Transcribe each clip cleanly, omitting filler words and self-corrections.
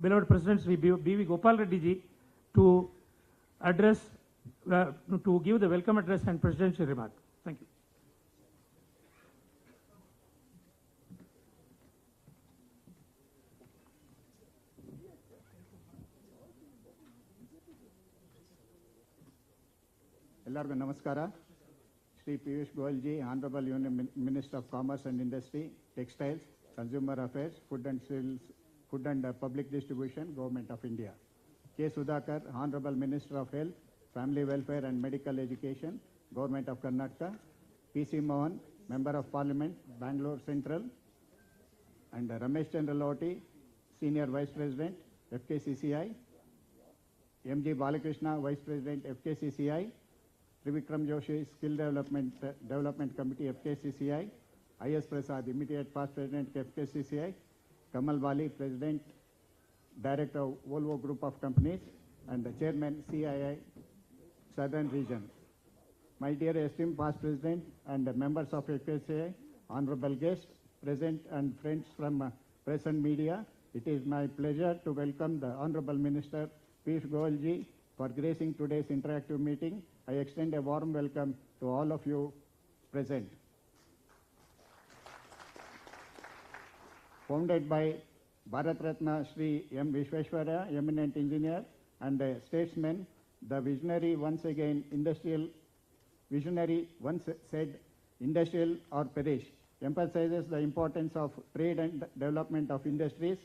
beloved President Sri B.V. Gopal Reddy ji to address, to give the welcome address and presidential remark. Thank you. ಎಲ್ಲರಿಗೂ ನಮಸ್ಕಾರ. Sri Piyush Goyal ji, Honorable Union Minister of Commerce and Industry, Textiles, Consumer Affairs, Food and Public Distribution, Government of India. K. Sudhakar, Honorable Minister of Health, Family Welfare and Medical Education, Government of Karnataka. P.C. Mohan, Member of Parliament, Bangalore Central. And Ramesh Chandra-Loti, Senior Vice President, FKCCI. M.G. Balakrishna, Vice President, FKCCI. Trivikram Joshi, Skill Development Committee, FKCCI. I.S. Prasad, Immediate Past President, FKCCI. Kamal Bali, President, Director of Volvo Group of Companies, and the Chairman, CII, Southern Region. My dear esteemed Past President and members of FKCCI, honorable guests, present and friends from press and media, it is my pleasure to welcome the Honorable Minister Piyush Goyal ji for gracing today's interactive meeting. I extend a warm welcome to all of you present. Founded by Bharat Ratna Sri M. Vishweshwarya, eminent engineer and a statesman, the visionary once said, industrial or perish, emphasizes the importance of trade and development of industries,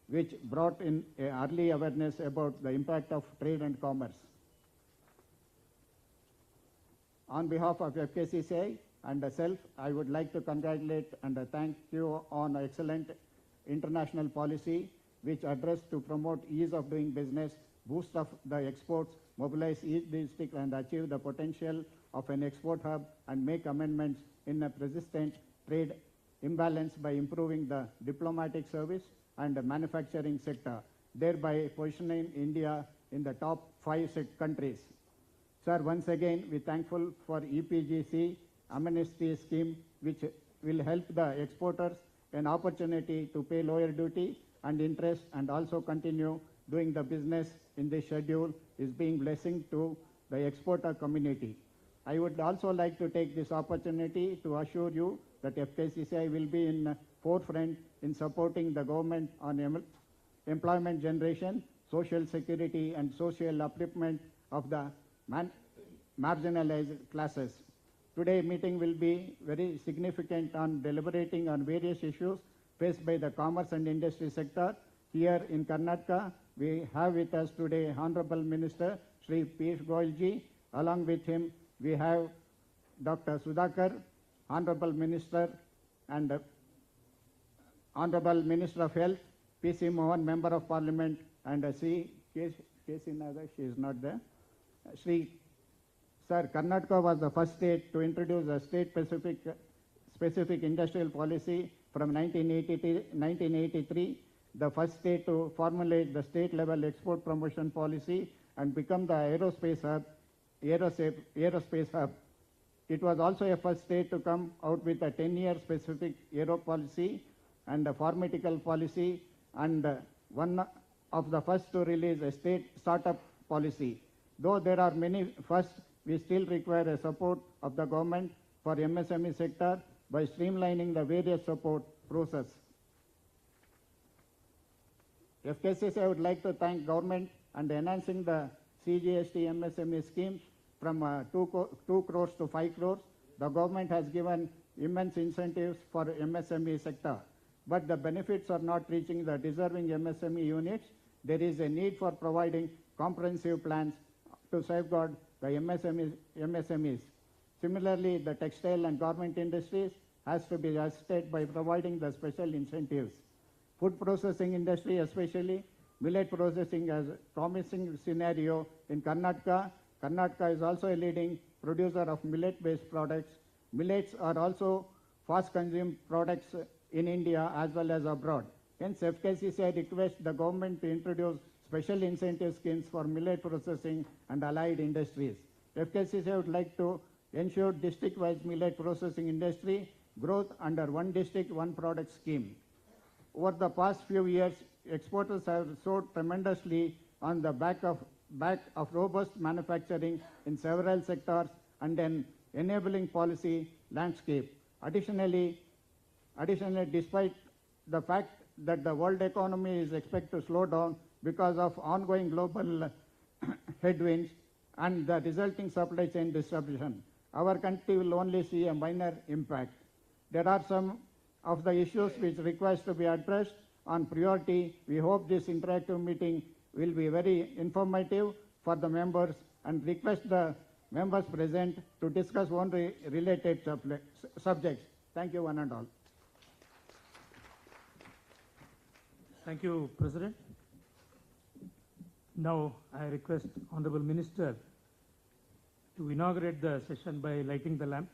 which brought in early awareness about the impact of trade and commerce. On behalf of FKCCI and self, I would like to congratulate and thank you on excellent international policy which addressed to promote ease of doing business, boost of the exports, mobilize each district and achieve the potential of an export hub and make amendments in a persistent trade imbalance by improving the diplomatic service and the manufacturing sector, thereby positioning India in the top 5 countries. Sir, once again, we are thankful for EPGC amnesty scheme, which will help the exporters an opportunity to pay lower duty and interest and also continue doing the business in this schedule is being blessing to the exporter community. I would also like to take this opportunity to assure you that FKCCI will be in forefront in supporting the government on employment generation, social security and social upliftment of the marginalized classes. Today's meeting will be very significant on deliberating on various issues faced by the commerce and industry sector. Here in Karnataka, we have with us today Honorable Minister Sri Piyush Goyal ji. Along with him, we have Dr. Sudhakar, Honorable Minister and Honorable Minister of Health, P.C. Mohan, Member of Parliament, and K.C. Naga, she is not there. Sir, Karnataka was the first state to introduce a state-specific industrial policy from 1983, the first state to formulate the state-level export promotion policy and become the aerospace hub. It was also a first state to come out with a 10-year specific aero policy and a pharmaceutical policy, and one of the first to release a state startup policy. Though there are many firsts, we still require a support of the government for MSME sector by streamlining the various support process. FKCCI would like to thank government and enhancing the CGST MSME schemes from 2 crores to 5 crores. The government has given immense incentives for MSME sector, but the benefits are not reaching the deserving MSME units. There is a need for providing comprehensive plans to safeguard the MSMEs. Similarly, the textile and garment industries has to be assisted by providing the special incentives. Food processing industry, especially millet processing, has a promising scenario in Karnataka. Karnataka is also a leading producer of millet-based products. Millets are also fast-consumed products in India as well as abroad. Hence, FKCCI requests the government to introduce special incentive schemes for millet processing and allied industries. FKCCI would like to ensure district-wise millet processing industry growth under one district, one product scheme. Over the past few years, exporters have soared tremendously on the back of robust manufacturing in several sectors and an enabling policy landscape. Additionally, despite the fact that the world economy is expected to slow down because of ongoing global headwinds and the resulting supply chain disruption, our country will only see a minor impact. There are some of the issues which requires to be addressed on priority. We hope this interactive meeting will be very informative for the members and request the members present to discuss one related subjects. Thank you, one and all. Thank you, President. Now I request Honorable Minister to inaugurate the session by lighting the lamp.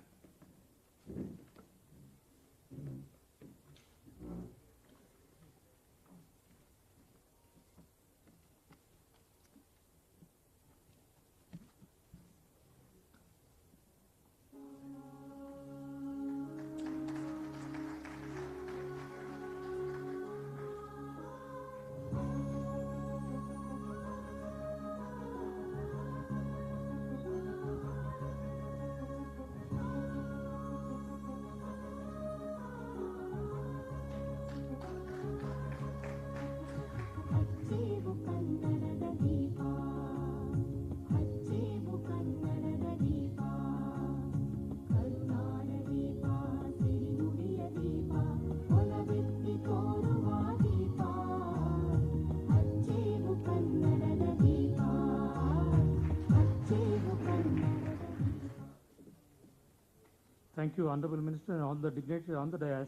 Thank you, Honorable Minister, and all the dignitaries on the dais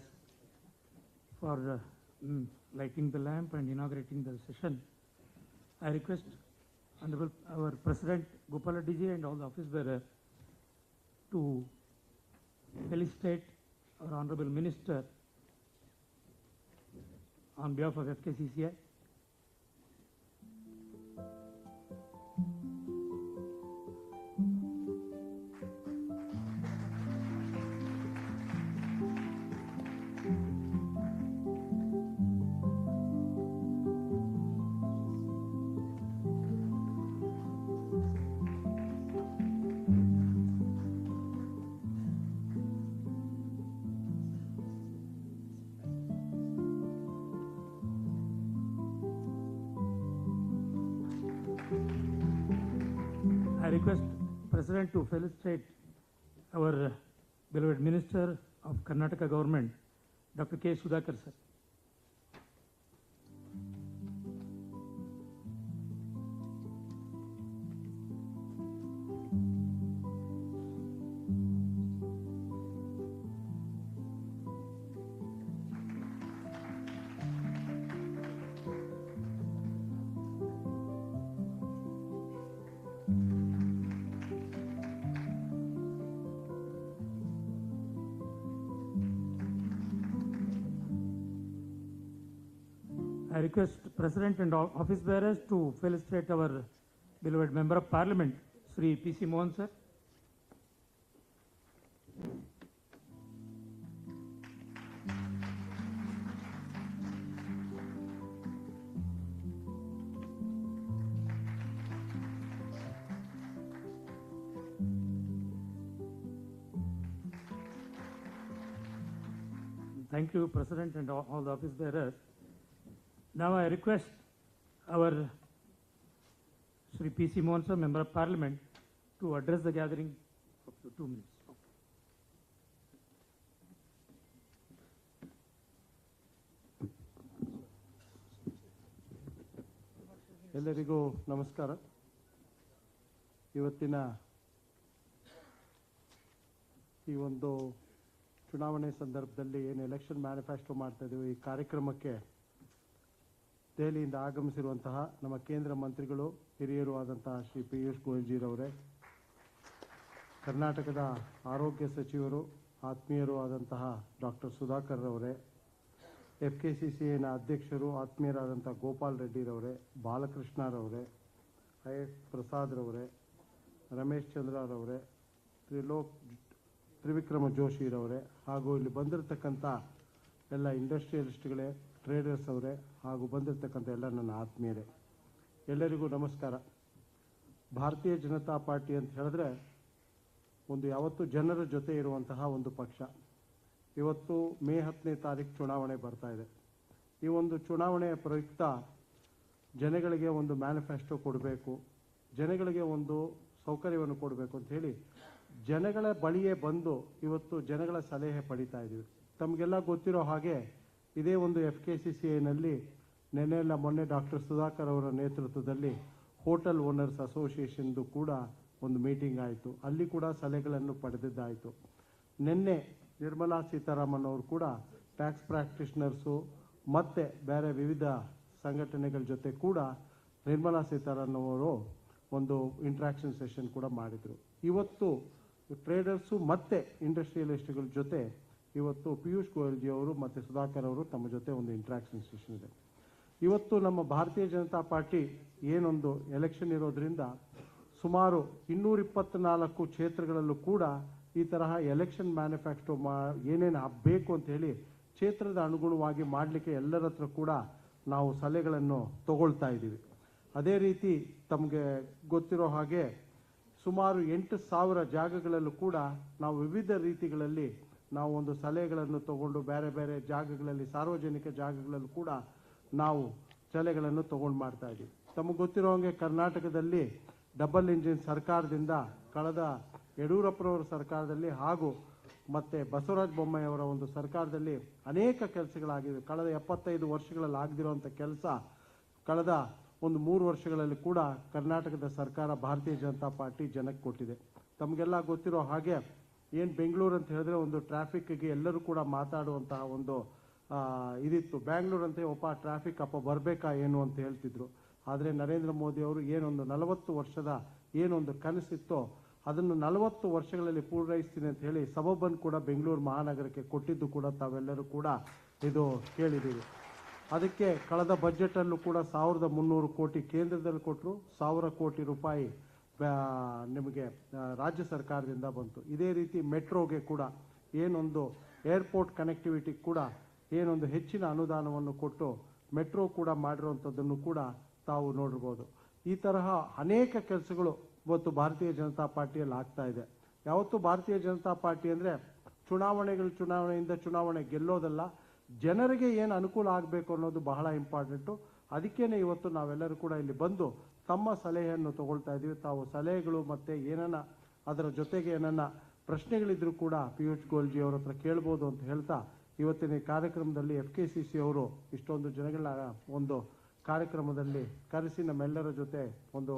for lighting the lamp and inaugurating the session. I request Honorable our President Gopal Reddy ji and all the office bearers to felicitate our Honorable Minister on behalf of FKCCI. I request President to felicitate our beloved Minister of Karnataka Government, Dr. K. Sudhakar sir. I request President and office bearers to felicitate our beloved Member of Parliament, Sri P.C. Mohan sir. Thank you, President and all the office bearers. Now I request our Sri P.C. Mohan sir, Member of Parliament, to address the gathering up to 2 minutes. ಎಲ್ಲರಿಗೂ ನಮಸ್ಕಾರ. ಇವತ್ತಿನ ಈ ಒಂದು ಚುನಾವಣೆ ಸಂದರ್ಭದಲ್ಲಿ ಏನು election manifesto ಮಾಡ್ತಾ ಇದ್ದೀವಿ, ಈ ಕಾರ್ಯಕ್ರಮಕ್ಕೆ ದೆಹಲಿಯಿಂದ ಆಗಮಿಸಿರುವಂತಹ ನಮ್ಮ ಕೇಂದ್ರ ಮಂತ್ರಿಗಳು, ಹಿರಿಯರು ಆದಂತಹ ಶ್ರೀ ಪಿಯೂಷ್ ಗೋಯಲ್ಜಿರವರೇ, ಕರ್ನಾಟಕದ ಆರೋಗ್ಯ ಸಚಿವರು, ಆತ್ಮೀಯರು ಆದಂತಹ ಡಾಕ್ಟರ್ ಸುಧಾಕರ್ ರವರೇ, FKCCIನ ಅಧ್ಯಕ್ಷರು ಆತ್ಮೀಯರಾದಂಥ ಗೋಪಾಲ್ ರೆಡ್ಡಿರವರೇ, ಬಾಲಕೃಷ್ಣರವರೇ, IS ಪ್ರಸಾದ್ ರವರೇ, ರಮೇಶ್ ಚಂದ್ರರವರೇ, ತ್ರಿವಿಕ್ರಮ ಜೋಶಿರವರೇ, ಹಾಗೂ ಇಲ್ಲಿ ಬಂದಿರತಕ್ಕಂಥ ಎಲ್ಲ ಇಂಡಸ್ಟ್ರಿಯಲಿಸ್ಟ್ಗಳೇ, ಟ್ರೇಡರ್ಸ್ ಅವರೇ, ಹಾಗೂ ಬಂದಿರತಕ್ಕಂಥ ಎಲ್ಲ ನನ್ನ ಆತ್ಮೀಯರೇ, ಎಲ್ಲರಿಗೂ ನಮಸ್ಕಾರ. ಭಾರತೀಯ ಜನತಾ ಪಾರ್ಟಿ ಅಂತ ಹೇಳಿದ್ರೆ ಒಂದು ಯಾವತ್ತೂ ಜನರ ಜೊತೆ ಇರುವಂತಹ ಒಂದು ಪಕ್ಷ. ಇವತ್ತು ಮೇ 10ನೇ ತಾರೀಕು ಚುನಾವಣೆ ಬರ್ತಾ ಇದೆ. ಈ ಒಂದು ಚುನಾವಣೆಯ ಪ್ರಯುಕ್ತ ಜನಗಳಿಗೆ ಒಂದು ಮ್ಯಾನಿಫೆಸ್ಟೋ ಕೊಡಬೇಕು, ಜನಗಳಿಗೆ ಒಂದು ಸೌಕರ್ಯವನ್ನು ಕೊಡಬೇಕು ಅಂತ ಹೇಳಿ ಜನಗಳ ಬಳಿಯೇ ಬಂದು ಇವತ್ತು ಜನಗಳ ಸಲಹೆ ಪಡಿತಾ ಇದ್ದೀವಿ. ತಮಗೆಲ್ಲ ಗೊತ್ತಿರೋ ಹಾಗೆ ಇದೇ ಒಂದು FKCCIನಲ್ಲಿ ಮೊನ್ನೆ ಡಾಕ್ಟರ್ ಸುಧಾಕರ್ ಅವರ ನೇತೃತ್ವದಲ್ಲಿ ಹೋಟೆಲ್ ಓನರ್ಸ್ ಅಸೋಸಿಯೇಷನ್ದು ಕೂಡ ಒಂದು ಮೀಟಿಂಗ್ ಆಯಿತು. ಅಲ್ಲಿ ಕೂಡ ಸಲಹೆಗಳನ್ನು ಪಡೆದಿದ್ದಾಯಿತು. ನಿನ್ನೆ ನಿರ್ಮಲಾ ಸೀತಾರಾಮನ್ ಅವರು ಕೂಡ ಟ್ಯಾಕ್ಸ್ ಪ್ರಾಕ್ಟಿಷನರ್ಸು ಮತ್ತು ಬೇರೆ ವಿವಿಧ ಸಂಘಟನೆಗಳ ಜೊತೆ ಕೂಡ ನಿರ್ಮಲಾ ಸೀತಾರಾಮನ್ ಅವರು ಒಂದು ಇಂಟ್ರಾಕ್ಷನ್ ಸೆಷನ್ ಕೂಡ ಮಾಡಿದರು. ಇವತ್ತು ಟ್ರೇಡರ್ಸು ಮತ್ತು ಇಂಡಸ್ಟ್ರಿಯಲಿಸ್ಟ್ಗಳ ಜೊತೆ ಇವತ್ತು ಪಿಯೂಷ್ ಗೋಯಲ್ ಜಿ ಅವರು ಮತ್ತು ಸುಧಾಕರ್ ಅವರು ತಮ್ಮ ಜೊತೆ ಒಂದು ಇಂಟ್ರಾಕ್ಷನ್ ಸೆಷನ್ ಇದೆ. ಇವತ್ತು ನಮ್ಮ ಭಾರತೀಯ ಜನತಾ ಪಾರ್ಟಿ ಏನೊಂದು ಎಲೆಕ್ಷನ್ ಇರೋದ್ರಿಂದ ಸುಮಾರು 224 ಕ್ಷೇತ್ರಗಳಲ್ಲೂ ಕೂಡ ಈ ತರಹ ಎಲೆಕ್ಷನ್ ಮ್ಯಾನಿಫೆಸ್ಟೋ ಏನೇನು ಬೇಕು ಅಂತ ಹೇಳಿ ಕ್ಷೇತ್ರದ ಅನುಗುಣವಾಗಿ ಮಾಡಲಿಕ್ಕೆ ಎಲ್ಲರ ಹತ್ರ ಕೂಡ ನಾವು ಸಲಹೆಗಳನ್ನು ತಗೊಳ್ತಾ ಇದ್ದೀವಿ. ಅದೇ ರೀತಿ ತಮಗೆ ಗೊತ್ತಿರೋ ಹಾಗೆ ಸುಮಾರು 8,000 ಜಾಗಗಳಲ್ಲೂ ಕೂಡ ನಾವು ವಿವಿಧ ರೀತಿಗಳಲ್ಲಿ ನಾವು ಒಂದು ಸಲಹೆಗಳನ್ನು ತಗೊಂಡು ಬೇರೆ ಬೇರೆ ಜಾಗಗಳಲ್ಲಿ ಸಾರ್ವಜನಿಕ ಜಾಗಗಳಲ್ಲೂ ಕೂಡ ನಾವು ಸಲಹೆಗಳನ್ನು ತಗೊಂಡು ಮಾಡ್ತಾ ಇದ್ದೀವಿ. ತಮಗೆ ಗೊತ್ತಿರೋ ಹಾಗೆ ಕರ್ನಾಟಕದಲ್ಲಿ ಡಬಲ್ ಇಂಜಿನ್ ಸರ್ಕಾರದಿಂದ ಕಳೆದ ಯಡಿಯೂರಪ್ಪರವರ ಸರ್ಕಾರದಲ್ಲಿ ಹಾಗೂ ಮತ್ತು ಬಸವರಾಜ ಬೊಮ್ಮಾಯಿ ಅವರ ಒಂದು ಸರ್ಕಾರದಲ್ಲಿ ಅನೇಕ ಕೆಲಸಗಳಾಗಿವೆ. ಕಳೆದ 75 ವರ್ಷಗಳಲ್ಲಿ ಆಗದಿರುವಂಥ ಕೆಲಸ ಕಳೆದ ಒಂದು 3 ವರ್ಷಗಳಲ್ಲಿ ಕೂಡ ಕರ್ನಾಟಕದ ಸರ್ಕಾರ ಭಾರತೀಯ ಜನತಾ ಪಾರ್ಟಿ ಜನಕ್ಕೆ ಕೊಟ್ಟಿದೆ. ತಮಗೆಲ್ಲ ಗೊತ್ತಿರೋ ಹಾಗೆ ಏನು ಬೆಂಗಳೂರು ಅಂತ ಹೇಳಿದ್ರೆ ಒಂದು ಟ್ರಾಫಿಕ್ಗೆ ಎಲ್ಲರೂ ಕೂಡ ಮಾತಾಡುವಂತಹ ಒಂದು ಇದಿತ್ತು. ಬ್ಯಾಂಗ್ಳೂರು ಅಂತ ಒಬ್ಬ ಟ್ರಾಫಿಕ್ ಅಪ್ಪ ಬರಬೇಕಾ ಏನು ಅಂತ ಹೇಳ್ತಿದ್ರು. ಆದರೆ ನರೇಂದ್ರ ಮೋದಿ ಅವರು ಏನೊಂದು 40 ವರ್ಷದ ಏನೊಂದು ಕನಸಿತ್ತೋ ಅದನ್ನು 40 ವರ್ಷಗಳಲ್ಲಿ ಪೂರೈಸ್ತೀನಿ ಅಂತ ಹೇಳಿ ಸಬಬನ್ ಕೂಡ ಬೆಂಗಳೂರು ಮಹಾನಗರಕ್ಕೆ ಕೊಟ್ಟಿದ್ದು ಕೂಡ ತಾವೆಲ್ಲರೂ ಕೂಡ ಇದು ಕೇಳಿದ್ದೀವಿ. ಅದಕ್ಕೆ ಕಳೆದ ಬಜೆಟಲ್ಲೂ ಕೂಡ 1,300 ಕೋಟಿ ಕೇಂದ್ರದಲ್ಲಿ ಕೊಟ್ಟರು, 1,000 ಕೋಟಿ ರೂಪಾಯಿ ನಿಮಗೆ ರಾಜ್ಯ ಸರ್ಕಾರದಿಂದ ಬಂತು. ಇದೇ ರೀತಿ ಮೆಟ್ರೋಗೆ ಕೂಡ ಏನೊಂದು ಏರ್ಪೋರ್ಟ್ ಕನೆಕ್ಟಿವಿಟಿ ಕೂಡ ಏನೊಂದು ಹೆಚ್ಚಿನ ಅನುದಾನವನ್ನು ಕೊಟ್ಟು ಮೆಟ್ರೋ ಕೂಡ ಮಾಡಿರುವಂಥದ್ದನ್ನು ಕೂಡ ತಾವು ನೋಡಿರ್ಬೋದು. ಈ ತರಹ ಅನೇಕ ಕೆಲಸಗಳು ಇವತ್ತು ಭಾರತೀಯ ಜನತಾ ಪಾರ್ಟಿಯಲ್ಲಿ ಆಗ್ತಾ ಇದೆ. ಯಾವತ್ತೂ ಭಾರತೀಯ ಜನತಾ ಪಾರ್ಟಿ ಅಂದರೆ ಚುನಾವಣೆಯಿಂದ ಚುನಾವಣೆ ಗೆಲ್ಲೋದಲ್ಲ, ಜನರಿಗೆ ಏನು ಅನುಕೂಲ ಆಗಬೇಕು ಅನ್ನೋದು ಬಹಳ ಇಂಪಾರ್ಟೆಂಟು. ಅದಕ್ಕೇನೆ ಇವತ್ತು ನಾವೆಲ್ಲರೂ ಕೂಡ ಇಲ್ಲಿ ಬಂದು ತಮ್ಮ ಸಲಹೆಯನ್ನು ತಗೊಳ್ತಾ ಇದ್ದೀವಿ. ತಾವು ಸಲಹೆಗಳು ಮತ್ತು ಏನನ್ನ ಅದರ ಜೊತೆಗೆ ಏನನ್ನ ಪ್ರಶ್ನೆಗಳಿದ್ರೂ ಕೂಡ ಪಿಯೂಷ್ ಗೋಯಲ್ ಜಿ ಅವರ ಹತ್ರ ಕೇಳ್ಬೋದು ಅಂತ ಹೇಳ್ತಾ ಇವತ್ತಿನ ಈ ಕಾರ್ಯಕ್ರಮದಲ್ಲಿ FKCCI ಅವರು ಇಷ್ಟೊಂದು ಜನಗಳ ಒಂದು ಕಾರ್ಯಕ್ರಮದಲ್ಲಿ ಕರೆಸಿ ನಮ್ಮೆಲ್ಲರ ಜೊತೆ ಒಂದು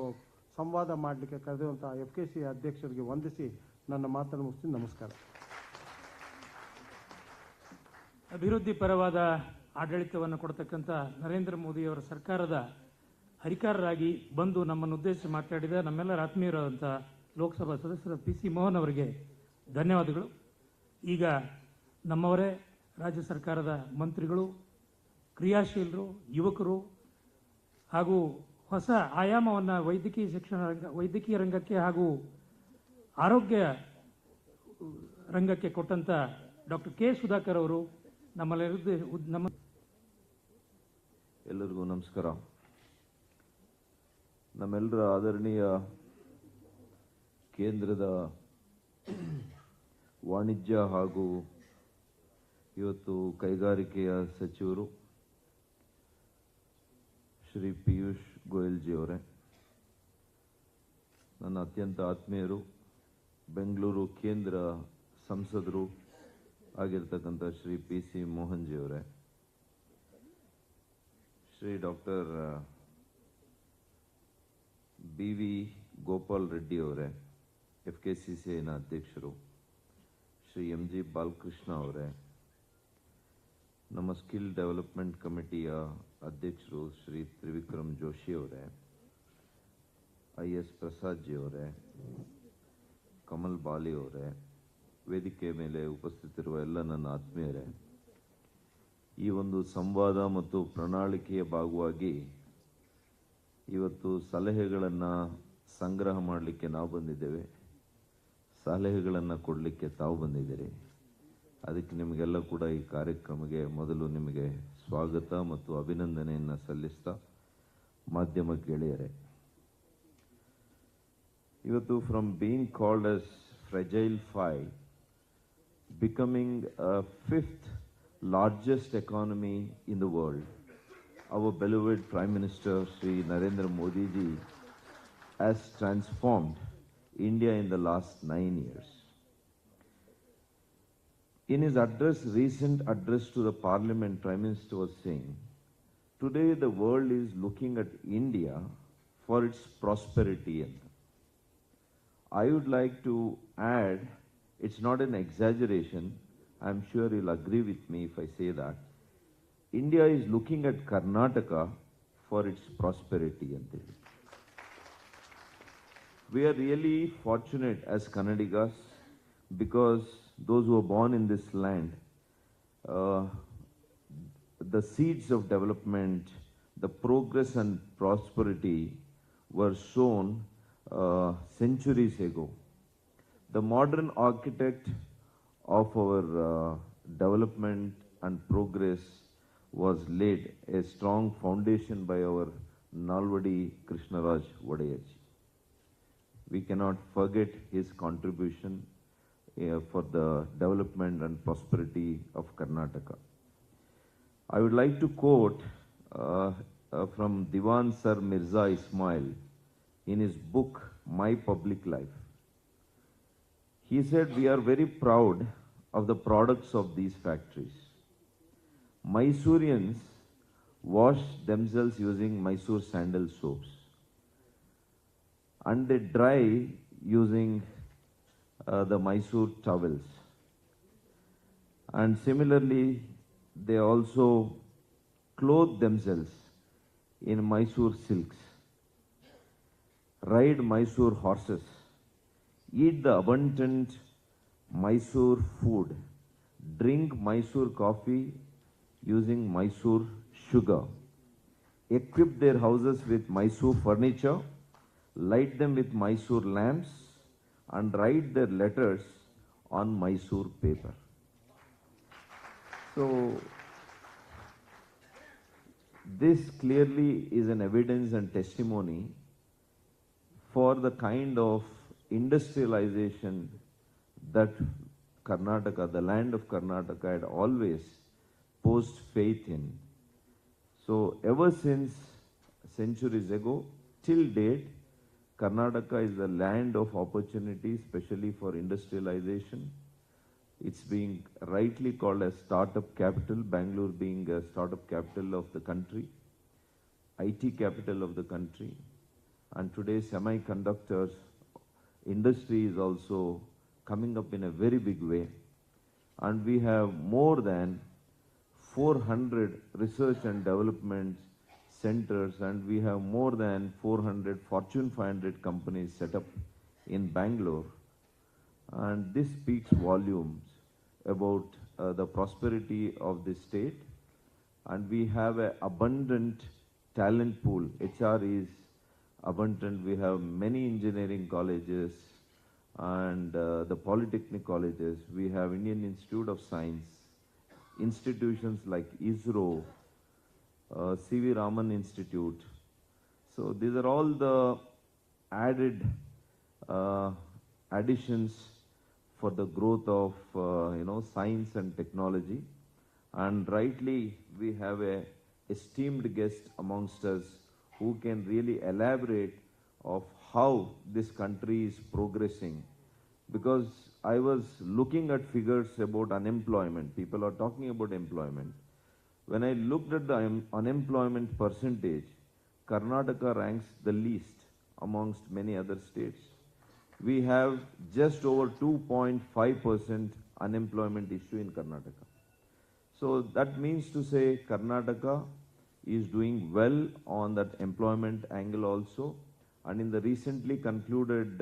ಸಂವಾದ ಮಾಡಲಿಕ್ಕೆ ಕರೆದಿರುವಂಥ FKCCI ಅಧ್ಯಕ್ಷರಿಗೆ ವಂದಿಸಿ ನನ್ನ ಮಾತನ್ನು ಮುಗಿಸ್ತೀನಿ. ನಮಸ್ಕಾರ. ಅಭಿವೃದ್ಧಿ ಪರವಾದ ಆಡಳಿತವನ್ನು ಕೊಡ್ತಕ್ಕಂಥ ನರೇಂದ್ರ ಮೋದಿಯವರ ಸರ್ಕಾರದ ಹರಿಕಾರರಾಗಿ ಬಂದು ನಮ್ಮನ್ನು ಉದ್ದೇಶಿಸಿ ಮಾತನಾಡಿದ ನಮ್ಮೆಲ್ಲರ ಆತ್ಮೀಯರಾದಂಥ ಲೋಕಸಭಾ ಸದಸ್ಯರ PC ಮೋಹನ್ ಅವರಿಗೆ ಧನ್ಯವಾದಗಳು. ಈಗ ನಮ್ಮವರೇ ರಾಜ್ಯ ಸರ್ಕಾರದ ಮಂತ್ರಿಗಳು, ಕ್ರಿಯಾಶೀಲರು, ಯುವಕರು ಹಾಗೂ ಹೊಸ ಆಯಾಮವನ್ನು ವೈದ್ಯಕೀಯ ರಂಗಕ್ಕೆ ಹಾಗೂ ಆರೋಗ್ಯ ರಂಗಕ್ಕೆ ಕೊಟ್ಟಂಥ ಡಾಕ್ಟರ್ K. ಸುಧಾಕರ್ ಅವರು ಎಲ್ಲರಿಗೂ ನಮಸ್ಕಾರ. ನಮ್ಮೆಲ್ಲರ ಆದರಣೀಯ ಕೇಂದ್ರದ ವಾಣಿಜ್ಯ ಹಾಗೂ ಇವತ್ತು ಕೈಗಾರಿಕೆಯ ಸಚಿವರು ಶ್ರೀ ಪಿಯೂಷ್ ಗೋಯಲ್ ಜಿ ಅವರೇ, ನನ್ನ ಅತ್ಯಂತ ಆತ್ಮೀಯರು, ಬೆಂಗಳೂರು ಕೇಂದ್ರ ಸಂಸದರು ಆಗಿರ್ತಕ್ಕಂಥ ಶ್ರೀ PC ಮೋಹನ್ ಜಿ ಅವರೇ, ಶ್ರೀ ಡಾಕ್ಟರ್ BV ಗೋಪಾಲ್ ರೆಡ್ಡಿ ಅವರೇ, FKCCIನ ಅಧ್ಯಕ್ಷರು, ಶ್ರೀ MG ಬಾಲಕೃಷ್ಣ ಅವರೇ, ನಮ್ಮ ಸ್ಕಿಲ್ ಡೆವಲಪ್ಮೆಂಟ್ ಕಮಿಟಿಯ ಅಧ್ಯಕ್ಷರು ಶ್ರೀ ತ್ರಿವಿಕ್ರಮ್ ಜೋಶಿ ಅವರೇ, IS ಪ್ರಸಾದ್ ಜಿ ಅವರೇ, ಕಮಲ್ ಬಾಲಿ ಅವರೇ, ವೇದಿಕೆ ಮೇಲೆ ಉಪಸ್ಥಿತಿರುವ ಎಲ್ಲ ನನ್ನ ಆತ್ಮೀಯರೇ, ಈ ಒಂದು ಸಂವಾದ ಮತ್ತು ಪ್ರಣಾಳಿಕೆಯ ಭಾಗವಾಗಿ ಇವತ್ತು ಸಲಹೆಗಳನ್ನು ಸಂಗ್ರಹ ಮಾಡಲಿಕ್ಕೆ ನಾವು ಬಂದಿದ್ದೇವೆ, ಸಲಹೆಗಳನ್ನು ಕೊಡಲಿಕ್ಕೆ ತಾವು ಬಂದಿದ್ದೀರಿ. ಅದಕ್ಕೆ ನಿಮಗೆಲ್ಲ ಕೂಡ ಈ ಕಾರ್ಯಕ್ರಮಕ್ಕೆ ಮೊದಲು ನಿಮಗೆ ಸ್ವಾಗತ ಮತ್ತು ಅಭಿನಂದನೆಯನ್ನು ಸಲ್ಲಿಸ್ತಾ ಮಾಧ್ಯಮ ಗೆಳೆಯರೇ, ಇವತ್ತು from being called as fragile five, becoming a fifth largest economy in the world, our beloved Prime Minister Sri Narendra Modi ji has transformed India in the last 9 years. In his recent address to the Parliament, Prime Minister was saying, today the world is looking at India for its prosperity. I would like to add, it's not an exaggeration, I'm sure you'll agree with me if I say that, India is looking at Karnataka for its prosperity. We are really fortunate as Kannadigas because those who are born in this land, the seeds of development, the progress and prosperity were sown centuries ago. The modern architect of our development and progress was laid a strong foundation by our Nalvadi Krishnaraj Vadayaji. We cannot forget his contribution for the development and prosperity of Karnataka. I would like to quote from Diwan Sir Mirza Ismail in his book My Public Life. He said, "We are very proud of the products of these factories. Mysoreans wash themselves using Mysore sandal soaps and they dry using the Mysore towels. And similarly, they also clothe themselves in Mysore silks, ride Mysore horses, eat the abundant Mysore food, drink Mysore coffee using Mysore sugar, equip their houses with Mysore furniture, light them with Mysore lamps, and write their letters on Mysore paper." So, this clearly is an evidence and testimony for the kind of industrialization that Karnataka, the land of Karnataka, had always posed faith in. So, ever since centuries ago, till date, Karnataka is the land of opportunity, especially for industrialization. It's being rightly called as startup capital, Bangalore being a startup capital of the country, IT capital of the country, and today semiconductors industry is also coming up in a very big way. And we have more than 400 research and development centers, and we have more than 400 Fortune 500 companies set up in Bangalore. And this speaks volumes about the prosperity of this state. And we have an abundant talent pool. HR is abundant. We have many engineering colleges and the polytechnic colleges. We have Indian Institute of Science, institutions like ISRO, C.V. Raman Institute. So these are all the added additions for the growth of science and technology. And rightly, we have a esteemed guest amongst us who can really elaborate of how this country is progressing. Because I was looking at figures about unemployment. People are talking about employment. When I looked at the unemployment percentage, Karnataka ranks the least amongst many other states. We have just over 2.5% unemployment issue in Karnataka. So that means to say Karnataka is doing well on that employment angle also. And in the recently concluded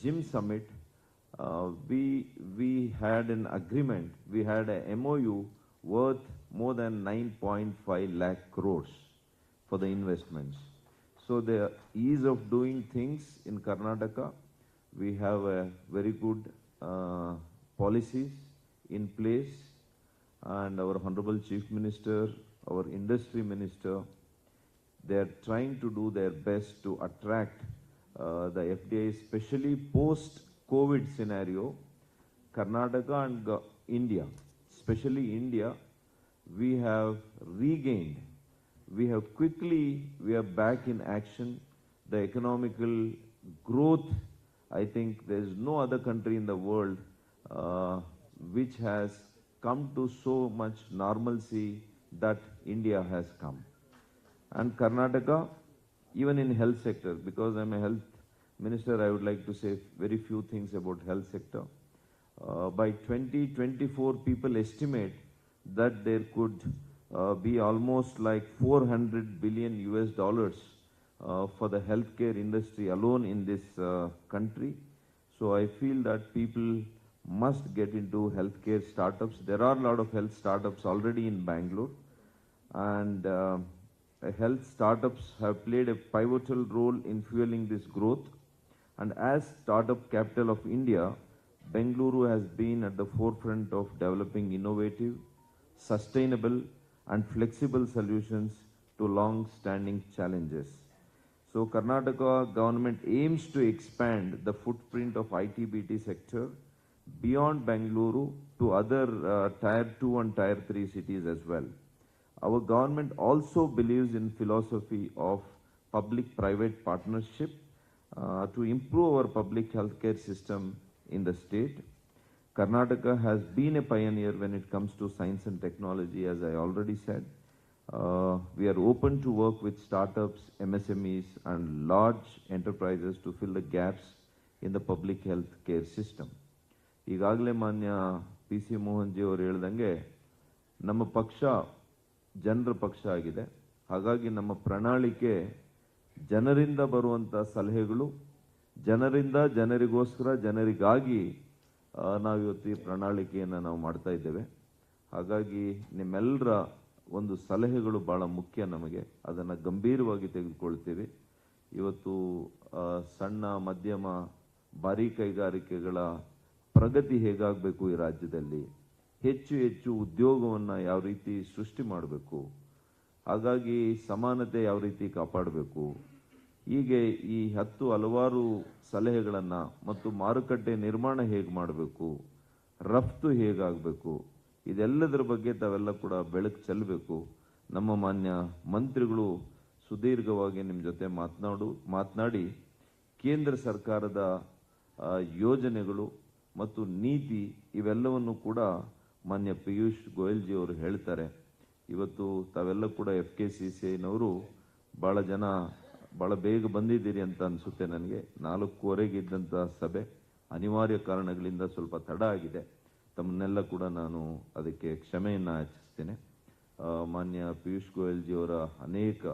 GIM summit, we had an agreement, we had a MOU worth more than 9.5 lakh crores for the investments. So the ease of doing things in Karnataka, we have a very good policies in place, and our Honorable Chief Minister, our Industry Minister, they are trying to do their best to attract the FDI, especially post-COVID scenario. Karnataka and India, especially India, we have regained. We are back in action. The economical growth, I think there is no other country in the world which has come to so much normalcy that India has come. And Karnataka, even in health sector, because I'm a health minister, I would like to say very few things about health sector. By 2024, people estimate that there could be almost like $400 billion for the healthcare industry alone in this country. So I feel that people must get into healthcare startups. There are a lot of health startups already in Bangalore, and health startups have played a pivotal role in fueling this growth. And as startup capital of India, Bengaluru has been at the forefront of developing innovative, sustainable and flexible solutions to long-standing challenges. So Karnataka government aims to expand the footprint of IT/BT sector beyond Bengaluru to other Tier 2 and Tier 3 cities as well. Our government also believes in philosophy of public-private partnership to improve our public healthcare system in the state. Karnataka has been a pioneer when it comes to science and technology, as I already said. We are open to work with startups, MSMEs and large enterprises to fill the gaps in the public health care system. ಈಗಾಗಲೇ ಮಾನ್ಯ PC Mohan G ಅವರು ಹೇಳಿದಂಗೆ ನಮ್ಮ ಪಕ್ಷ ಜನರ ಪಕ್ಷ ಆಗಿದೆ. ಹಾಗಾಗಿ ನಮ್ಮ ಪ್ರಣಾಳಿಕೆ ಜನರಿಂದ ಬರುವಂತ ಸಲಹೆಗಳು, ಜನರಿಂದ ಜನರಿಗೋಸ್ಕರ ಜನರಿಗಾಗಿ ನಾವಿವತ್ತು ಈ ಪ್ರಣಾಳಿಕೆಯನ್ನು ನಾವು ಮಾಡ್ತಾ ಇದ್ದೇವೆ. ಹಾಗಾಗಿ ನಿಮ್ಮೆಲ್ಲರ ಒಂದು ಸಲಹೆಗಳು ಬಹಳ ಮುಖ್ಯ ನಮಗೆ. ಅದನ್ನು ಗಂಭೀರವಾಗಿ ತೆಗೆದುಕೊಳ್ತೀವಿ. ಇವತ್ತು ಸಣ್ಣ ಮಧ್ಯಮ ಭಾರಿ ಕೈಗಾರಿಕೆಗಳ ಪ್ರಗತಿ ಹೇಗಾಗಬೇಕು ಈ ರಾಜ್ಯದಲ್ಲಿ, ಹೆಚ್ಚು ಹೆಚ್ಚು ಉದ್ಯೋಗವನ್ನು ಯಾವ ರೀತಿ ಸೃಷ್ಟಿ ಮಾಡಬೇಕು, ಹಾಗಾಗಿ ಸಮಾನತೆ ಯಾವ ರೀತಿ ಕಾಪಾಡಬೇಕು, ಹೀಗೆ ಈ ಹಲವಾರು ಸಲಹೆಗಳನ್ನು ಮತ್ತು ಮಾರುಕಟ್ಟೆ ನಿರ್ಮಾಣ ಹೇಗೆ ಮಾಡಬೇಕು, ರಫ್ತು ಹೇಗಾಗಬೇಕು, ಇದೆಲ್ಲದರ ಬಗ್ಗೆ ತಾವೆಲ್ಲ ಕೂಡ ಬೆಳಕು ಚೆಲ್ಲಬೇಕು. ನಮ್ಮ ಮಾನ್ಯ ಮಂತ್ರಿಗಳು ಸುದೀರ್ಘವಾಗಿ ನಿಮ್ಮ ಜೊತೆ ಮಾತನಾಡಿ ಕೇಂದ್ರ ಸರ್ಕಾರದ ಯೋಜನೆಗಳು ಮತ್ತು ನೀತಿ ಇವೆಲ್ಲವನ್ನು ಕೂಡ ಮಾನ್ಯ ಪಿಯೂಷ್ ಗೋಯಲ್ ಜಿ ಅವರು ಹೇಳ್ತಾರೆ. ಇವತ್ತು ತಾವೆಲ್ಲ ಕೂಡ FKCCIನವರು ಬಹಳ ಬೇಗ ಬಂದಿದ್ದೀರಿ ಅಂತ ಅನಿಸುತ್ತೆ ನನಗೆ. 4:15 ಇದ್ದಂಥ ಸಭೆ ಅನಿವಾರ್ಯ ಕಾರಣಗಳಿಂದ ಸ್ವಲ್ಪ ತಡ ಆಗಿದೆ. ತಮ್ಮನ್ನೆಲ್ಲ ಕೂಡ ನಾನು ಅದಕ್ಕೆ ಕ್ಷಮೆಯನ್ನು ಯಾಚಿಸ್ತೇನೆ. ಮಾನ್ಯ ಪಿಯೂಷ್ ಗೋಯಲ್ ಜಿ ಅವರ ಅನೇಕ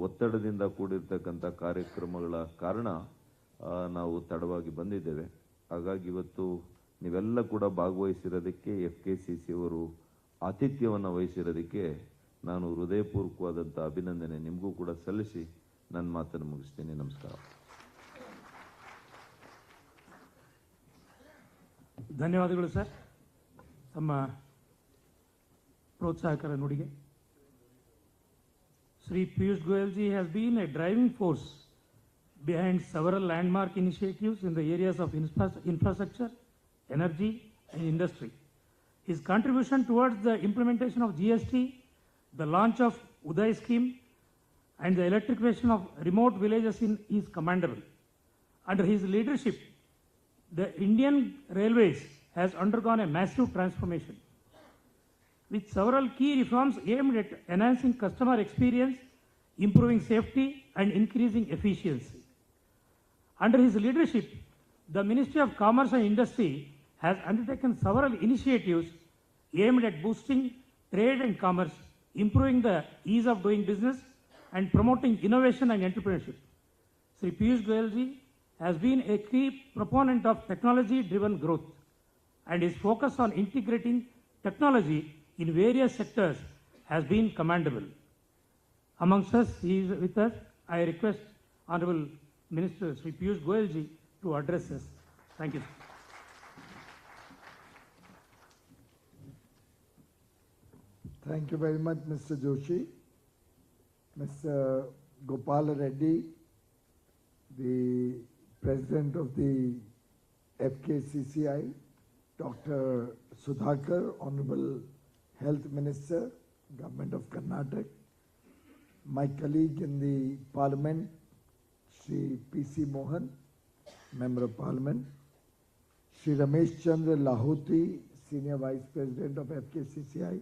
ಒತ್ತಡದಿಂದ ಕೂಡಿರ್ತಕ್ಕಂಥ ಕಾರ್ಯಕ್ರಮಗಳ ಕಾರಣ ನಾವು ತಡವಾಗಿ ಬಂದಿದ್ದೇವೆ. ಹಾಗಾಗಿ ಇವತ್ತು ನೀವೆಲ್ಲ ಕೂಡ ಭಾಗವಹಿಸಿರೋದಕ್ಕೆ, FKCCI ಅವರು ಆತಿಥ್ಯವನ್ನು ವಹಿಸಿರೋದಕ್ಕೆ ನಾನು ಹೃದಯಪೂರ್ವಕವಾದಂಥ ಅಭಿನಂದನೆ ನಿಮಗೂ ಕೂಡ ಸಲ್ಲಿಸಿ ನನ್ನ ಮಾತನ್ನು ಮುಗಿಸ್ತೀನಿ. ನಮಸ್ಕಾರ. ಧನ್ಯವಾದಗಳು ಸರ್ ತಮ್ಮ ಪ್ರೋತ್ಸಾಹಕರ ನುಡಿಗೆ. Sri Piyush Goyal ji has been a driving force behind several landmark initiatives in the areas of infrastructure, energy and industry. His contribution towards the implementation of GST, the launch of Uday scheme and the electrification of remote villages is commendable. Under his leadership, the Indian Railways has undergone a massive transformation, with several key reforms aimed at enhancing customer experience, improving safety and increasing efficiency. Under his leadership, the Ministry of Commerce and Industry has undertaken several initiatives aimed at boosting trade and commerce, improving the ease of doing business and promoting innovation and entrepreneurship. Sri Piyush Goyal ji has been a key proponent of technology-driven growth, and his focus on integrating technology in various sectors has been commendable. Amongst us, he is with us. I request Honorable Minister Sri Piyush Goyal ji to address us. Thank you. Thank you very much, Mr. Joshi. Mr. Gopala Reddy, the President of the FKCCI, Dr. Sudhakar, Honorable Health Minister, Government of Karnataka, my colleague in the Parliament, Shri P.C. Mohan, Member of Parliament, Shri Ramesh Chandra Lahoti, Senior Vice President of FKCCI,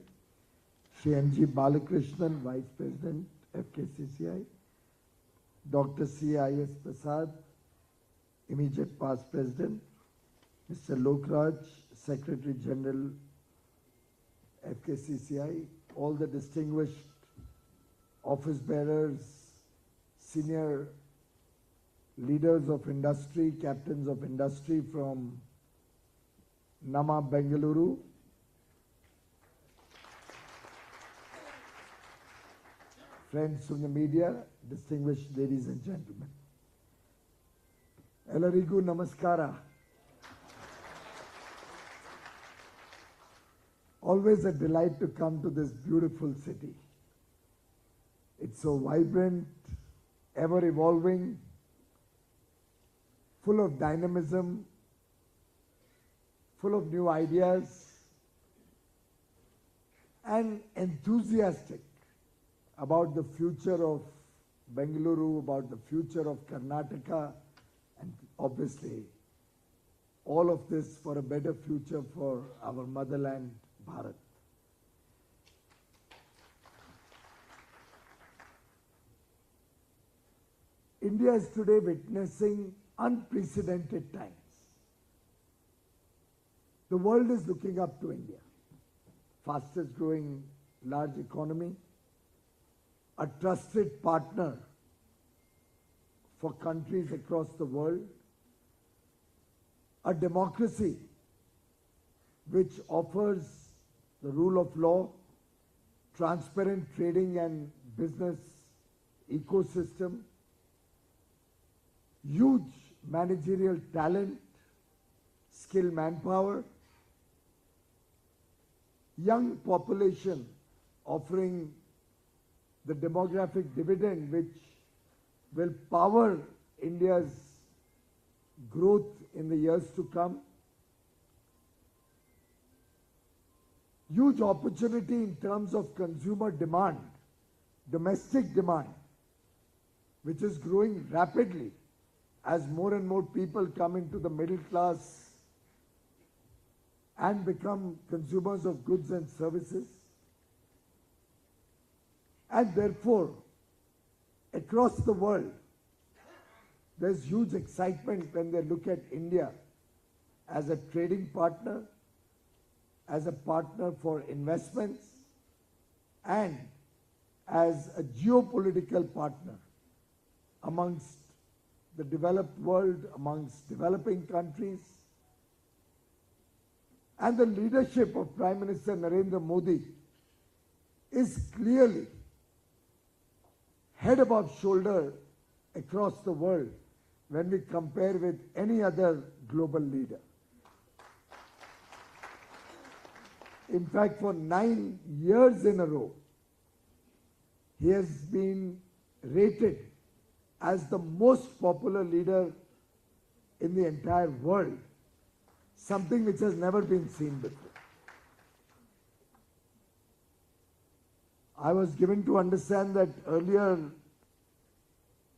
Shri N.G. Balakrishnan, Vice President, FKCCI, Dr. C.I.S. Prasad, Immediate Past President, Mr. Lokraj, Secretary General, FKCCI, all the distinguished office bearers, senior leaders of industry, captains of industry from Nama Bengaluru, friends from the media, distinguished ladies and gentlemen. Ellarigu namaskara. Always a delight to come to this beautiful city. It's so vibrant, ever evolving, full of dynamism, full of new ideas, and enthusiastic about the future of Bengaluru, about the future of Karnataka, and obviously all of this for a better future for our motherland, Bharat. India is today witnessing unprecedented times. The world is looking up to India, fastest growing large economy, a trusted partner for countries across the world, a democracy which offers the rule of law, transparent trading and business ecosystem, huge managerial talent, skilled manpower, young population offering the demographic dividend which will power India's growth in the years to come. Huge opportunity in terms of consumer demand, domestic demand, which is growing rapidly as more and more people come into the middle class and become consumers of goods and services. And therefore, across the world, there's huge excitement when they look at India as a trading partner, as a partner for investments, and as a geopolitical partner amongst the developed world, amongst developing countries. And the leadership of Prime Minister Narendra Modi is clearly head above shoulder across the world when we compare with any other global leader. In fact, for 9 years in a row, he has been rated as the most popular leader in the entire world, something which has never been seen before. I was given to understand that earlier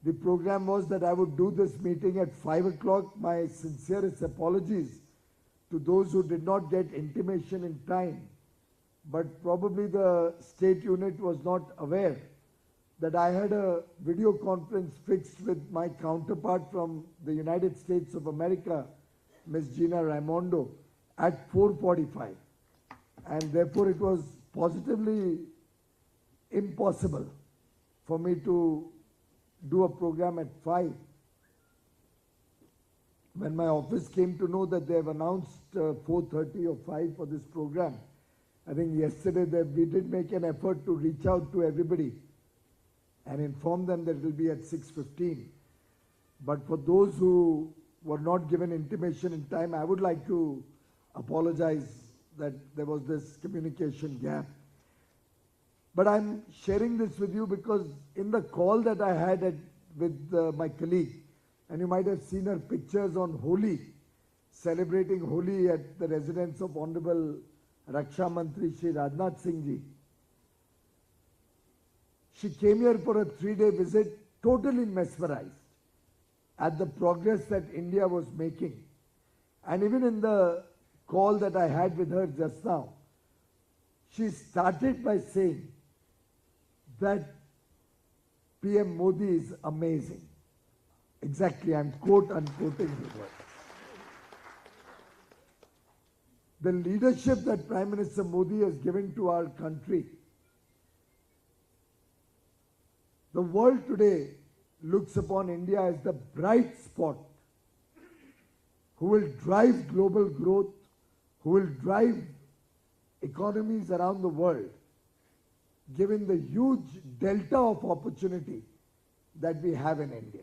the program was that I would do this meeting at 5 o'clock. My sincerest apologies to those who did not get intimation in time, but probably the state unit was not aware that I had a video conference fixed with my counterpart from the United States of America, Ms. Gina Raimondo, at 4:45. And therefore it was positively impossible for me to do a program at 5. When my office came to know that they have announced 4:30 or 5 for this program, I think yesterday that we did make an effort to reach out to everybody and inform them that it will be at 6:15. But for those who were not given intimation in time, I would like to apologize that there was this communication gap. But I'm sharing this with you because in the call that I had with my colleague, and you might have seen her pictures on Holi, celebrating Holi at the residence of Honorable Raksha Mantri Shri Rajnath Singh Ji. She came here for a 3-day visit, totally mesmerized at the progress that India was making. And even in the call that I had with her just now, she started by saying that PM Modi is amazing. Exactly, I'm unquoting the words. The leadership that Prime Minister Modi has given to our country, the world today looks upon India as the bright spot who will drive global growth, who will drive economies around the world, given the huge delta of opportunity that we have in India.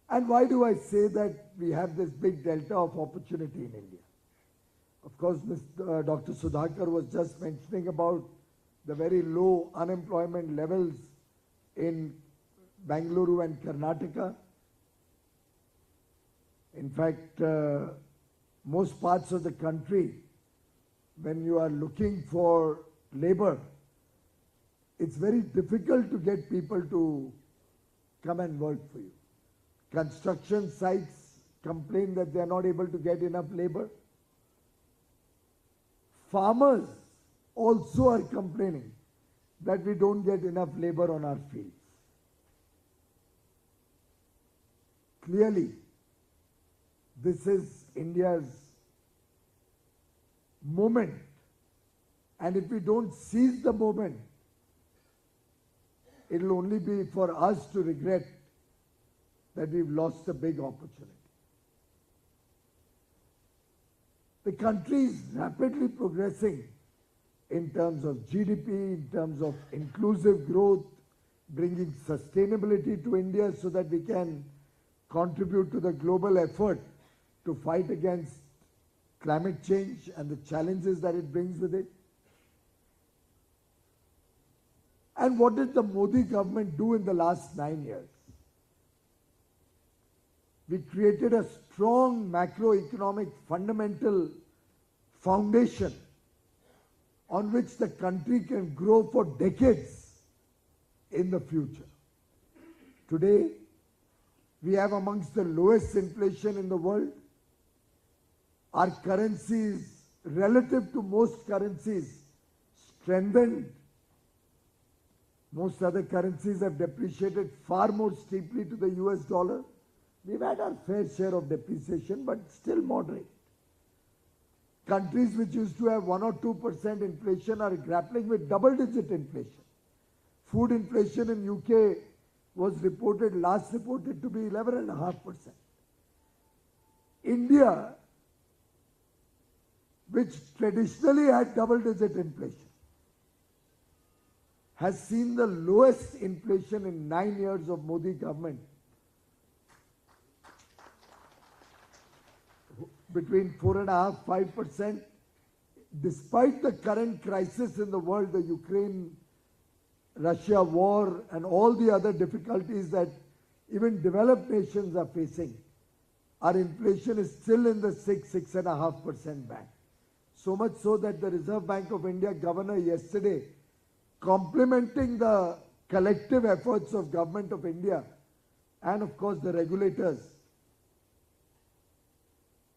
And why do I say that we have this big delta of opportunity in India? Of course, Dr. Sudhakar was just mentioning about the very low unemployment levels in Bengaluru and Karnataka. In fact, most parts of the country, when you are looking for labor, it's very difficult to get people to come and work for you. Construction sites complain that they are not able to get enough labor. Farmers also are complaining that we don't get enough labor on our fields. Clearly, this is India's moment. And if we don't seize the moment, it will only be for us to regret that we've lost a big opportunity. The country is rapidly progressing in terms of GDP, in terms of inclusive growth, bringing sustainability to India so that we can contribute to the global effort to fight against climate change and the challenges that it brings with it. And what did the Modi government do in the last 9 years? We created a strong macroeconomic fundamental foundation on which the country can grow for decades in the future. Today, we have amongst the lowest inflation in the world. Our currencies, relative to most currencies, strengthened. Most other currencies have depreciated far more steeply to the US dollar. We've had our fair share of depreciation, but still moderate. Countries which used to have 1 or 2% inflation are grappling with double-digit inflation. Food inflation in UK was last reported to be 11.5%. India, which traditionally had double-digit inflation, has seen the lowest inflation in 9 years of Modi government, between 4.5–5%. Despite the current crisis in the world, the Ukraine-Russia war and all the other difficulties that even developed nations are facing, our inflation is still in the 6–6.5% band. So much so that the Reserve Bank of India governor yesterday, complimenting the collective efforts of Government of India and of course the regulators,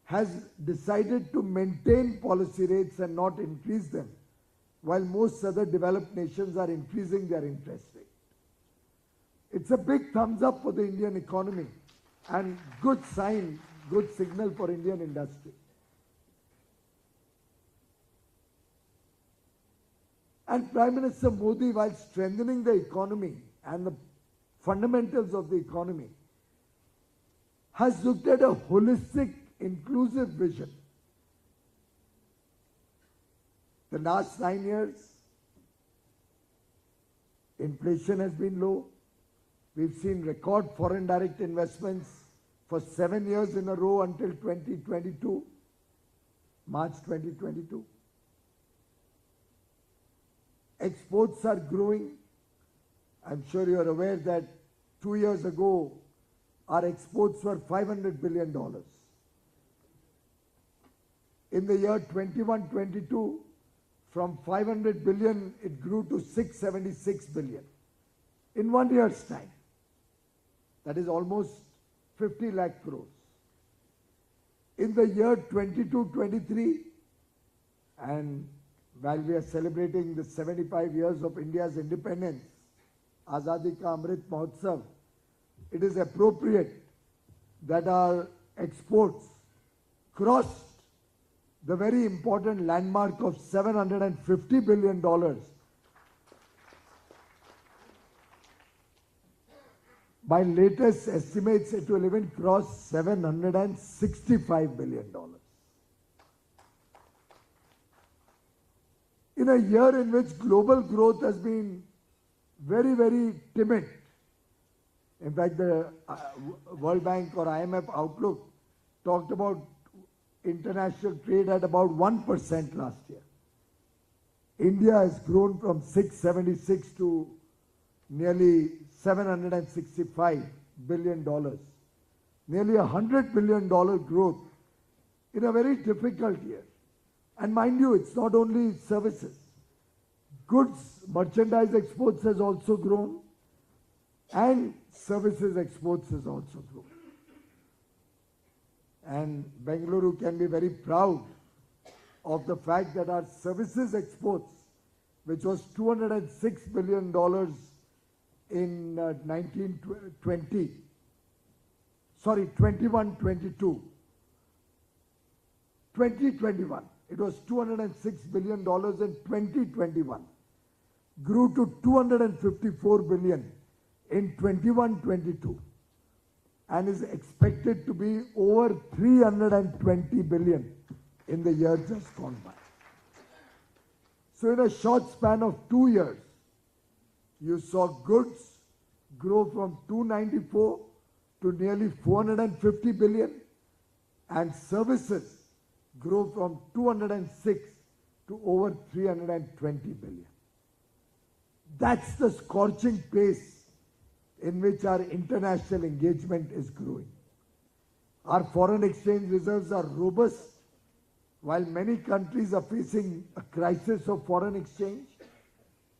has decided to maintain policy rates and not increase them, while most other developed nations are increasing their interest rate. It's a big thumbs up for the Indian economy and good sign, good signal for Indian industry. And Prime Minister Modi, while strengthening the economy and the fundamentals of the economy, has looked at a holistic, inclusive vision. The last 9 years, inflation has been low. We've seen record foreign direct investments for 7 years in a row until 2022, March 2022. exports are growing. I'm sure you are aware that 2 years ago, our exports were $500 billion. In the year 21-22, from 500 billion, it grew to 676 billion in 1 year's time. That is almost 50 lakh crores. In the year 22-23, and while we are celebrating the 75 years of India's independence, Azadi Ka Amrit Mahotsav, it is appropriate that our exports crossed the very important landmark of $750 billion. By latest estimates, it will even cross $765 billion. In a year in which global growth has been very, very timid. In fact, the World Bank or IMF outlook talked about international trade at about 1% last year. India has grown from 676 to nearly $765 billion. Nearly $100 billion growth in a very difficult year. And mind you, it's not only services. Goods, merchandise exports has also grown, and services exports has also grown. And Bengaluru can be very proud of the fact that our services exports, which was $206 billion in 2021, it was $206 billion in 2021, grew to $254 billion in 21-22, and is expected to be over $320 billion in the year just gone by. So in a short span of 2 years, you saw goods grow from 294 to nearly 450 billion, and services grow from 206 to over 320 billion. That's the scorching pace in which our international engagement is growing. Our foreign exchange reserves are robust. While many countries are facing a crisis of foreign exchange,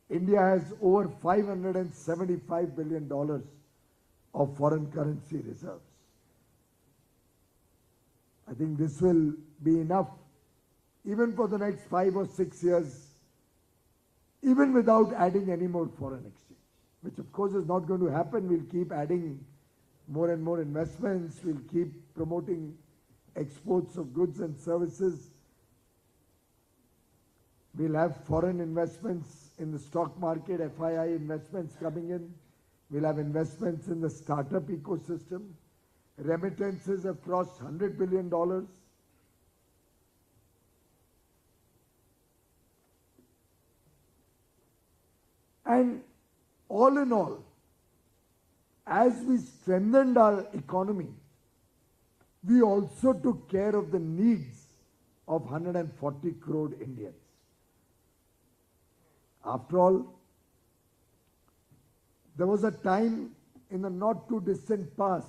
India has over $575 billion of foreign currency reserves. I think this will be enough even for the next 5 or 6 years, even without adding any more foreign exchange, which of course is not going to happen. We'll keep adding more and more investments. We'll keep promoting exports of goods and services. We'll have foreign investments in the stock market, FII investments coming in. We'll have investments in the startup ecosystem. Remittances have crossed $100 billion. And all in all, as we strengthened our economy, we also took care of the needs of 140 crore Indians. After all, there was a time in the not too distant past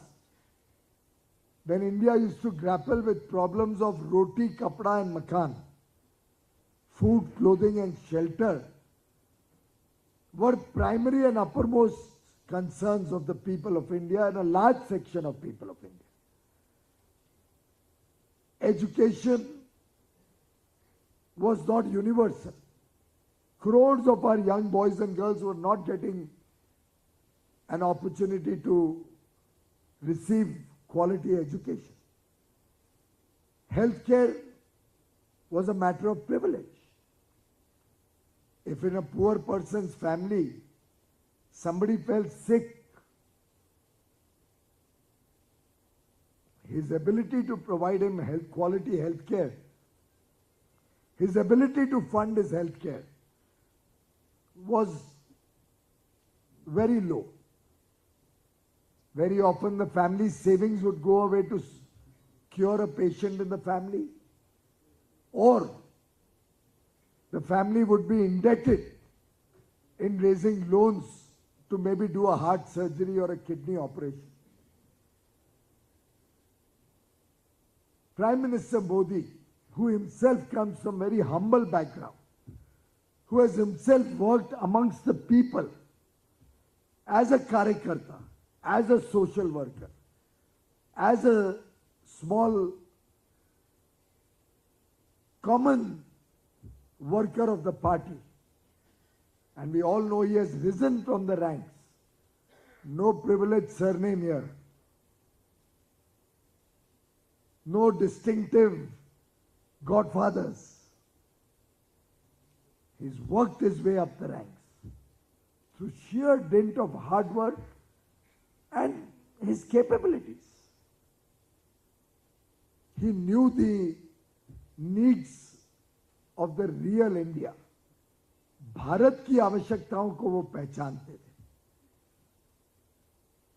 when India used to grapple with problems of roti, kapda and makan. Food, clothing and shelter were primary and uppermost concerns of the people of India and a large section of people of India. Education was not universal. Crores of our young boys and girls were not getting an opportunity to receive quality education. Healthcare was a matter of privilege. If in a poor person's family somebody fell sick, his ability to provide him quality health care, his ability to fund his health care was very low. Very often the family's savings would go away to cure a patient in the family, or the family would be indebted in raising loans to maybe do a heart surgery or a kidney operation. Prime Minister Modi, who himself comes from very humble background, who has himself worked amongst the people as a karyakarta, as a social worker, as a small common worker of the party. And we all know he has risen from the ranks. No privileged surname here. No distinctive godfathers. He's worked his way up the ranks through sheer dint of hard work and his capabilities. He knew the needs of the real India. Bharat की आवश्यकताओं को वो पहचानते थे.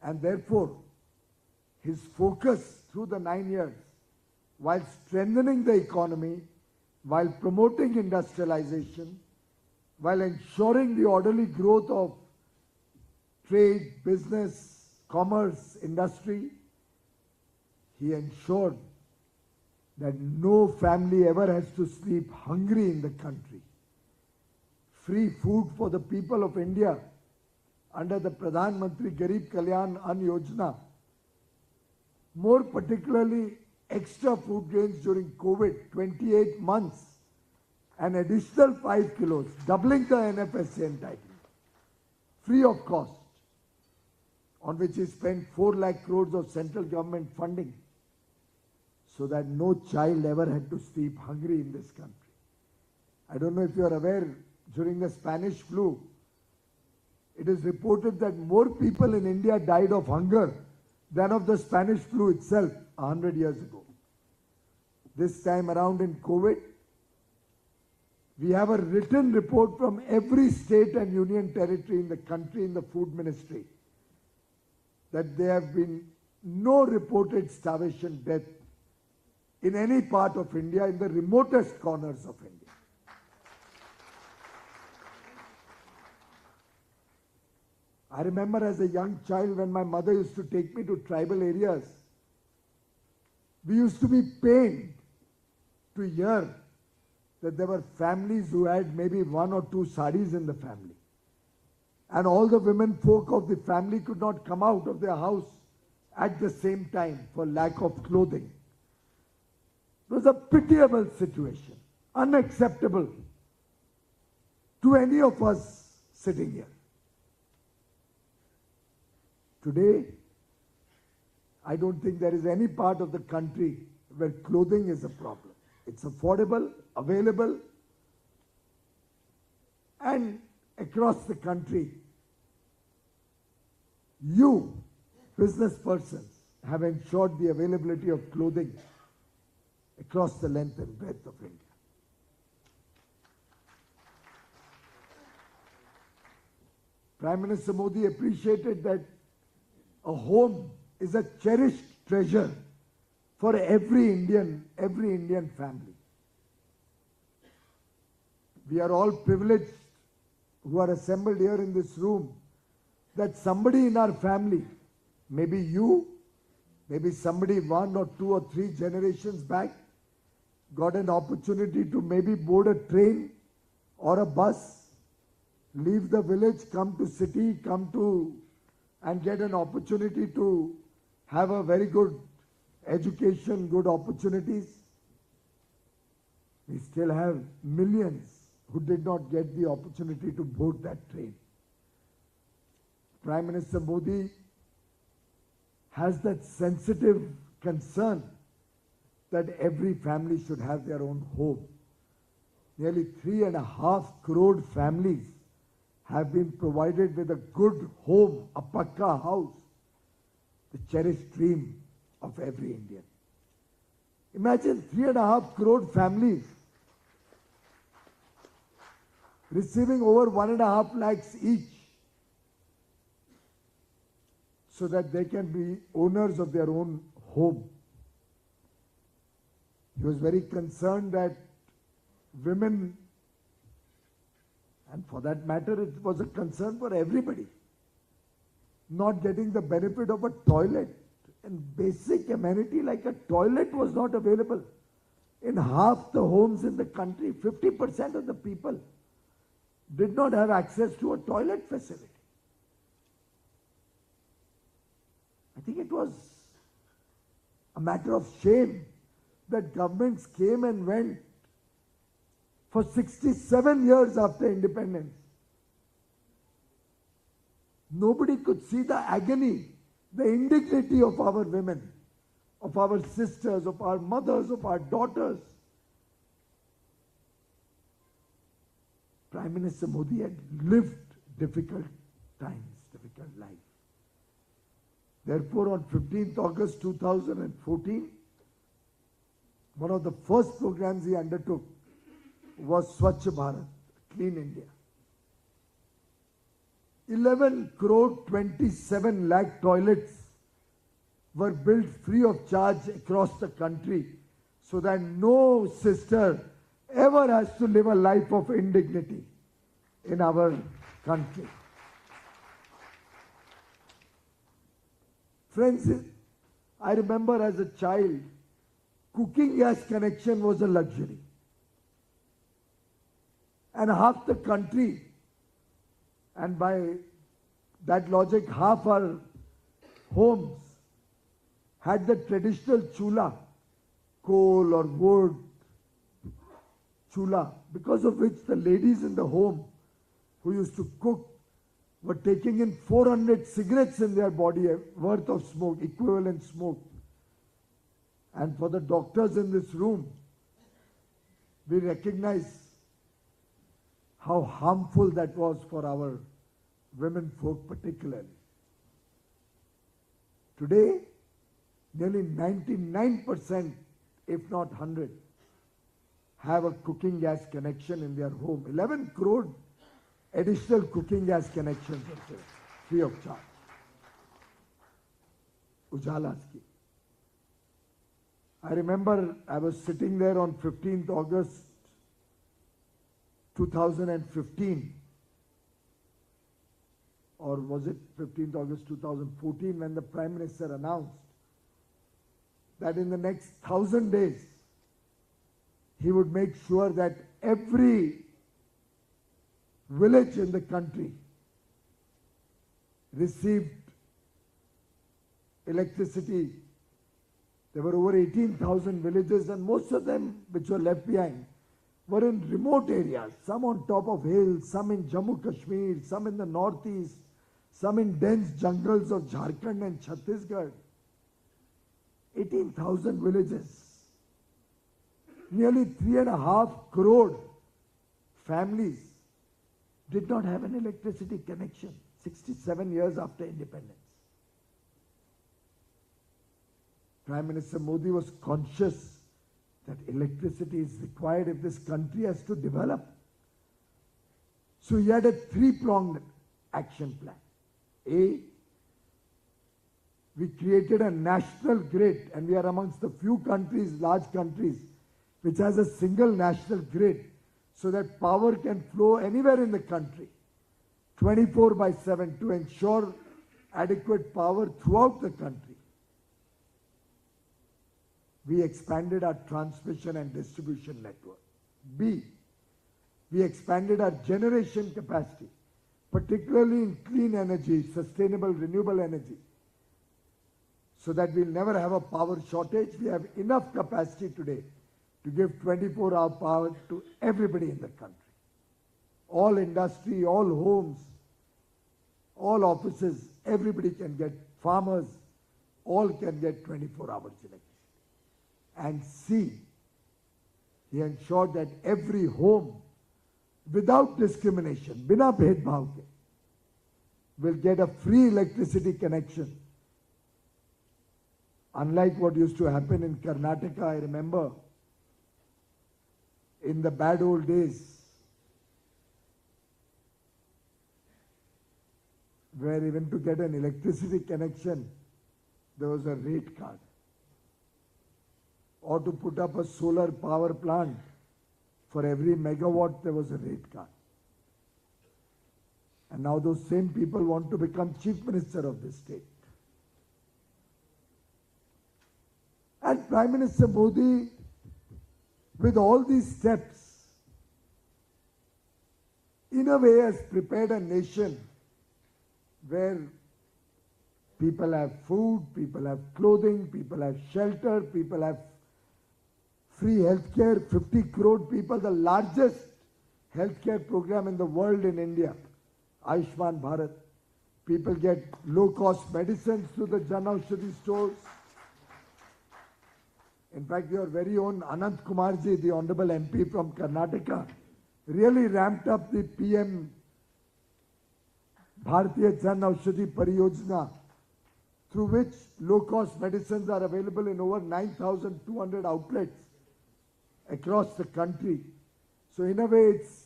And therefore, his focus through the 9 years, while strengthening the economy, while promoting industrialization, while ensuring the orderly growth of trade, business, commerce, industry, he ensured that no family ever has to sleep hungry in the country. Free food for the people of India under the Pradhan Mantri Garib Kalyan Ann Yojana. More particularly, extra food grains during COVID, 28 months, an additional 5 kilos, doubling the NFSA entitlement, free of cost, on which he spent 4 lakh crores of central government funding, so that no child ever had to sleep hungry in this country. I don't know if you are aware, during the Spanish flu, it is reported that more people in India died of hunger than of the Spanish flu itself 100 years ago. This time around in COVID, we have a written report from every state and union territory in the country in the food ministry that there have been no reported starvation death in any part of India, in the remotest corners of India. I remember as a young child when my mother used to take me to tribal areas, we used to be pained to hear that there were families who had maybe 1 or 2 saris in the family. And all the women folk of the family could not come out of their house at the same time for lack of clothing. It was a pitiable situation, unacceptable to any of us sitting here. Today, I don't think there is any part of the country where clothing is a problem. It's affordable, available, and across the country, you, business persons, have ensured the availability of clothing across the length and breadth of India. Prime Minister Modi appreciated that a home is a cherished treasure for every Indian family. We are all privileged who are assembled here in this room that somebody in our family, maybe you, maybe somebody 1 or 2 or 3 generations back, got an opportunity to maybe board a train or a bus, leave the village, come to city, and get an opportunity to have a very good education, good opportunities. We still have millions who did not get the opportunity to board that train. Prime Minister Modi has that sensitive concern that every family should have their own home. Nearly 3.5 crore families have been provided with a good home, a pakka house, the cherished dream of every Indian. Imagine 3.5 crore families receiving over 1.5 lakhs each, so that they can be owners of their own home. He was very concerned that women And for that matter, it was a concern for everybody. Not getting the benefit of a toilet and basic amenity like a toilet was not available. In half the homes in the country, 50% of the people did not have access to a toilet facility. I think it was a matter of shame that governments came and went for 67 years after independence. Nobody could see the agony, the indignity of our women, of our sisters, of our mothers, of our daughters. Prime Minister Modi had lived difficult times, difficult life. Therefore, on 15th August 2014, one of the first programs he undertook was Swachh Bharat, Clean India. 11 crore 27 lakh toilets were built free of charge across the country so that no sister ever has to live a life of indignity in our country. Friends, I remember as a child, cooking gas connection was a luxury. And half the country, and by that logic, half our homes had the traditional chula, coal or wood chula, because of which the ladies in the home who used to cook were taking in 400 cigarettes in their body worth of smoke, equivalent smoke. And for the doctors in this room, we recognize how harmful that was for our women folk particularly. Today, nearly 99%, if not 100, have a cooking gas connection in their home. 11 crore additional cooking gas connections are there, free of charge. Ujala scheme. I remember I was sitting there on 15th August 2015, or was it 15th August 2014, when the Prime Minister announced that in the next 1,000 days, he would make sure that every village in the country received electricity. There were over 18,000 villages, and most of them which were left behind were in remote areas, some on top of hills, some in Jammu Kashmir, some in the northeast, some in dense jungles of Jharkhand and Chhattisgarh. 18,000 villages. Nearly 3.5 crore families did not have an electricity connection 67 years after independence. Prime Minister Modi was conscious that electricity is required if this country has to develop. So he had a three-pronged action plan. A, we created a national grid, and we are amongst the few countries, large countries, which has a single national grid, so that power can flow anywhere in the country, 24/7, to ensure adequate power throughout the country. We expanded our transmission and distribution network. B, we expanded our generation capacity, particularly in clean energy, sustainable renewable energy, so that we'll never have a power shortage. We have enough capacity today to give 24-hour power to everybody in the country. All industry, all homes, all offices, everybody can get, farmers, all can get 24 hours electricity. And C, he ensured that every home, without discrimination, bina bhed-bhav ke, will get a free electricity connection. Unlike what used to happen in Karnataka, I remember in the bad old days, where even to get an electricity connection, there was a rate card. Or to put up a solar power plant, for every megawatt there was a rate card. And now those same people want to become chief minister of the state. And Prime Minister Modi, with all these steps, in a way has prepared a nation where people have food, people have clothing, people have shelter, people have free healthcare, 50 crore people, the largest healthcare program in the world in India, Ayushman Bharat. People get low-cost medicines through the Jan Aushadhi stores. In fact, your very own Anant Kumarji, the Honorable MP from Karnataka, really ramped up the PM Bharatiya Jan Aushadhi Pariyojana, through which low-cost medicines are available in over 9,200 outlets across the country. So in a way, it's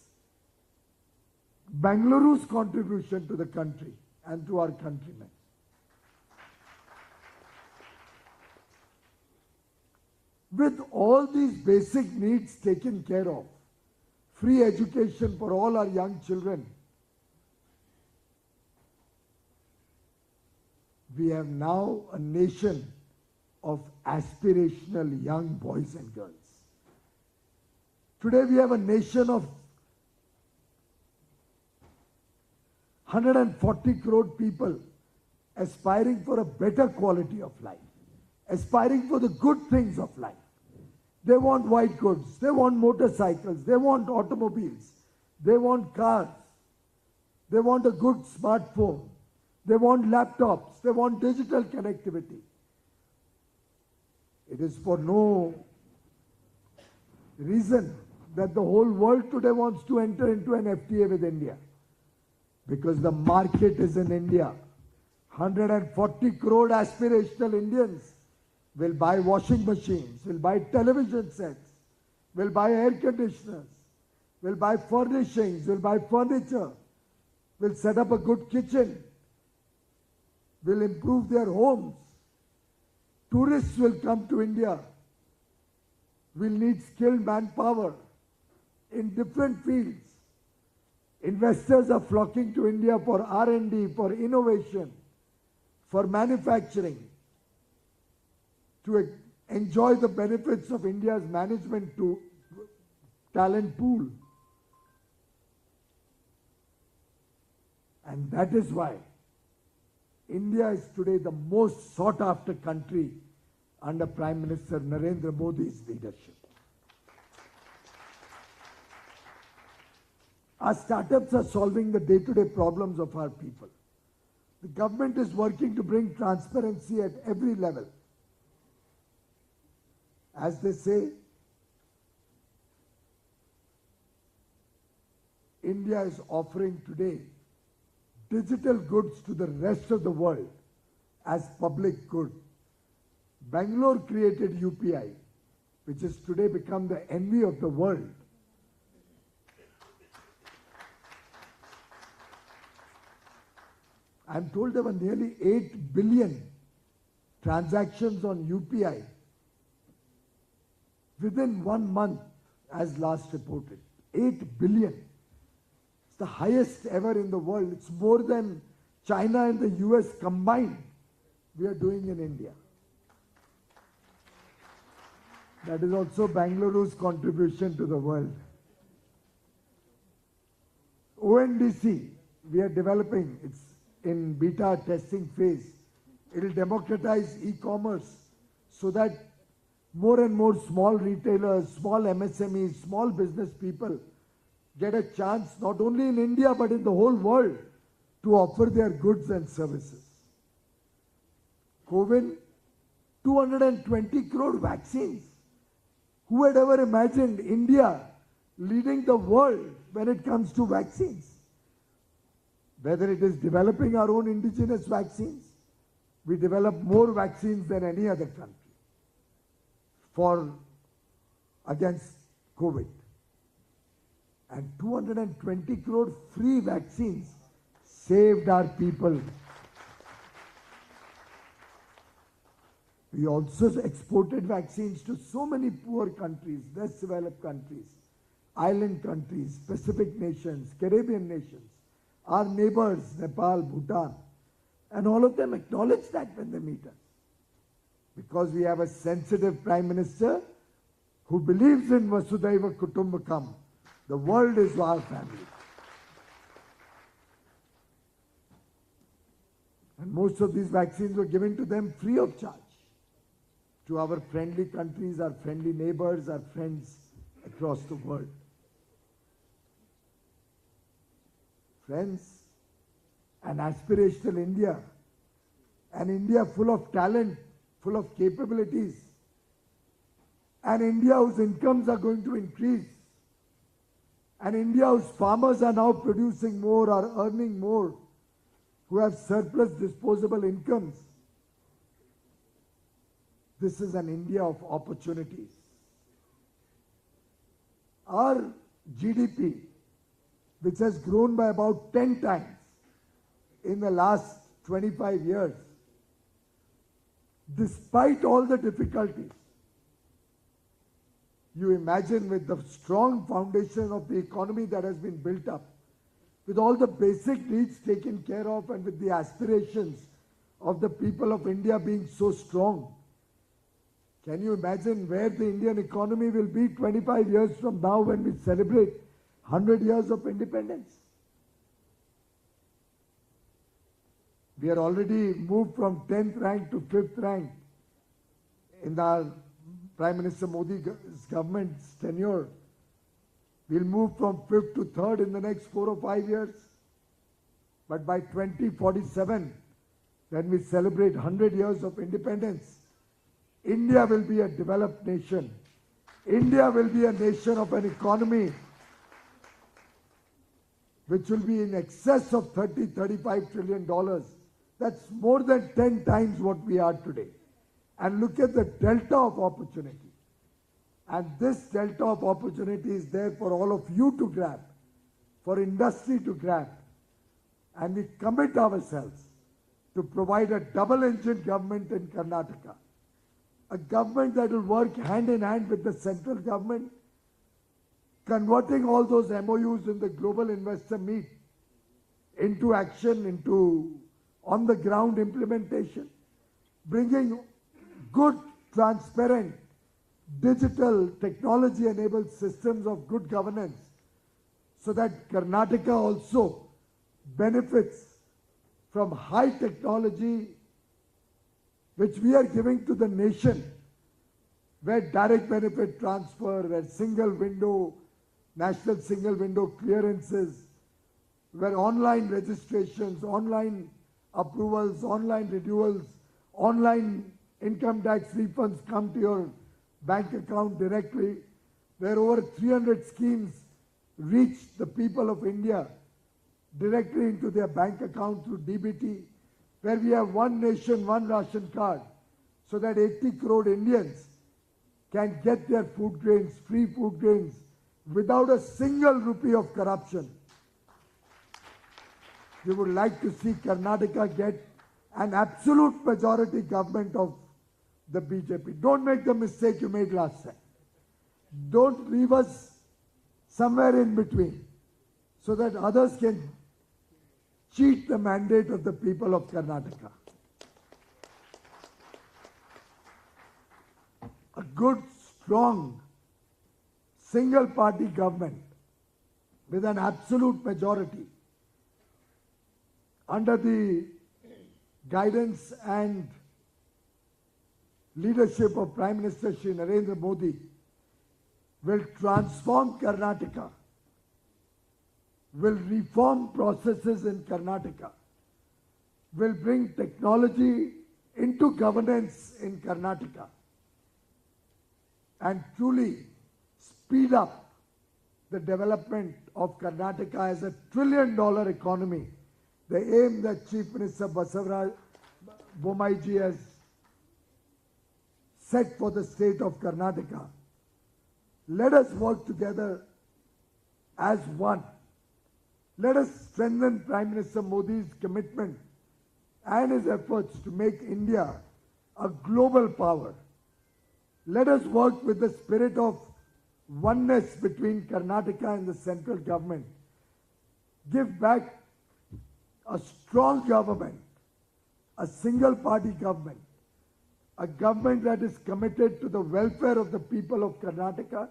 Bengaluru's contribution to the country and to our countrymen. With all these basic needs taken care of, free education for all our young children, we have now a nation of aspirational young boys and girls. Today we have a nation of 140 crore people aspiring for a better quality of life, aspiring for the good things of life. They want white goods, they want motorcycles, they want automobiles, they want cars, they want a good smartphone, they want laptops, they want digital connectivity. It is for no reason that the whole world today wants to enter into an FTA with India. Because the market is in India. 140 crore aspirational Indians will buy washing machines, will buy television sets, will buy air conditioners, will buy furnishings, will buy furniture, will set up a good kitchen, will improve their homes. Tourists will come to India. We'll need skilled manpower in different fields. Investors are flocking to India for R&D, for innovation, for manufacturing, to enjoy the benefits of India's management to talent pool. And that is why India is today the most sought after country under Prime Minister Narendra Modi's leadership. Our startups are solving the day-to-day problems of our people. The government is working to bring transparency at every level. As they say, India is offering today digital goods to the rest of the world as public good. Bangalore created UPI, which has today become the envy of the world. I'm told there were nearly 8 billion transactions on UPI within 1 month, as last reported. 8 billion. It's the highest ever in the world. It's more than China and the US combined we are doing in India. That is also Bengaluru's contribution to the world. ONDC, we are developing. It's in beta testing phase. It will democratize e-commerce so that more and more small retailers, small MSMEs, small business people get a chance not only in India but in the whole world to offer their goods and services. COVID, 220 crore vaccines. Who had ever imagined India leading the world when it comes to vaccines? Whether it is developing our own indigenous vaccines, we develop more vaccines than any other country against COVID. And 220 crore free vaccines saved our people. We also exported vaccines to so many poor countries, less developed countries, island countries, Pacific nations, Caribbean nations. our neighbors, Nepal, Bhutan, and all of them acknowledge that when they meet us. Because we have a sensitive Prime Minister who believes in Vasudhaiva Kutumbakam. The world is our family. And most of these vaccines were given to them free of charge. To our friendly countries, our friendly neighbors, our friends across the world. Friends, an aspirational India, an India full of talent, full of capabilities, an India whose incomes are going to increase, an India whose farmers are now producing more, are earning more, who have surplus disposable incomes. This is an India of opportunities. Our GDP, which has grown by about 10 times in the last 25 years, despite all the difficulties, you imagine with the strong foundation of the economy that has been built up, with all the basic needs taken care of and with the aspirations of the people of India being so strong, can you imagine where the Indian economy will be 25 years from now when we celebrate 100 years of independence? We are already moved from 10th rank to 5th rank in our Prime Minister Modi's government's tenure. We'll move from 5th to 3rd in the next 4 or 5 years. But by 2047, when we celebrate 100 years of independence, India will be a developed nation. India will be a nation of an economy which will be in excess of $35 trillion. That's more than 10 times what we are today. And look at the delta of opportunity. And this delta of opportunity is there for all of you to grab, for industry to grab. And we commit ourselves to provide a double-engine government in Karnataka. A government that will work hand in hand with the central government, converting all those MOUs in the global investor meet into action, into on-the-ground implementation, bringing good, transparent, digital, technology-enabled systems of good governance so that Karnataka also benefits from high technology which we are giving to the nation, where direct benefit transfer, where single window, national single window clearances, where online registrations, online approvals, online renewals, online income tax refunds come to your bank account directly, where over 300 schemes reach the people of India directly into their bank account through DBT, where we have one nation, one ration card, so that 80 crore Indians can get their food grains, free food grains, without a single rupee of corruption. We would like to see Karnataka get an absolute majority government of the BJP. Don't make the mistake you made last time. Don't leave us somewhere in between so that others can cheat the mandate of the people of Karnataka. A good, strong, single-party government with an absolute majority under the guidance and leadership of Prime Minister Shri Narendra Modi will transform Karnataka, will reform processes in Karnataka, will bring technology into governance in Karnataka, and truly speed up the development of Karnataka as a $1 trillion economy, the aim that Chief Minister Basavaraj Bomaiji has set for the state of Karnataka. Let us work together as one. Let us strengthen Prime Minister Modi's commitment and his efforts to make India a global power. Let us work with the spirit of oneness between Karnataka and the central government. Give back a strong government, a single party government, a government that is committed to the welfare of the people of Karnataka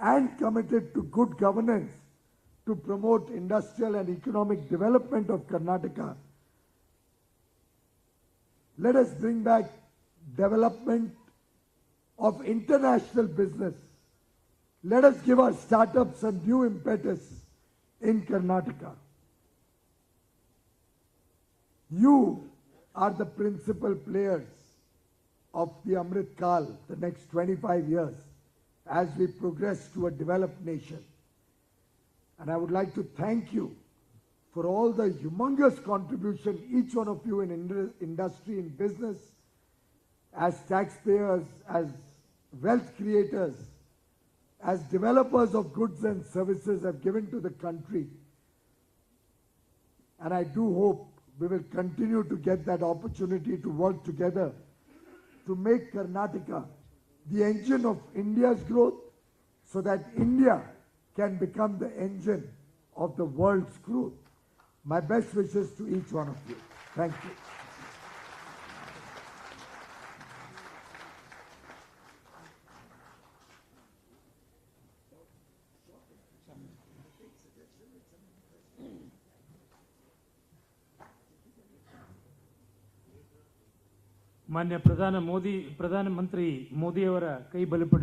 and committed to good governance to promote industrial and economic development of Karnataka. Let us bring back development of international business. Let us give our startups a new impetus in Karnataka. You are the principal players of the Amrit Kal, the next 25 years, as we progress to a developed nation. And I would like to thank you for all the humongous contribution, each one of you in industry, in business, as taxpayers, as wealth creators, as developers of goods and services have given to the country. And I do hope we will continue to get that opportunity to work together to make Karnataka the engine of India's growth, so that India can become the engine of the world's growth. My best wishes to each one of you. Thank you. ಮಾನ್ಯ ಪ್ರಧಾನಮಂತ್ರಿ ಮೋದಿಯವರ ಕೈ ಬಲಪಡಿಸಿ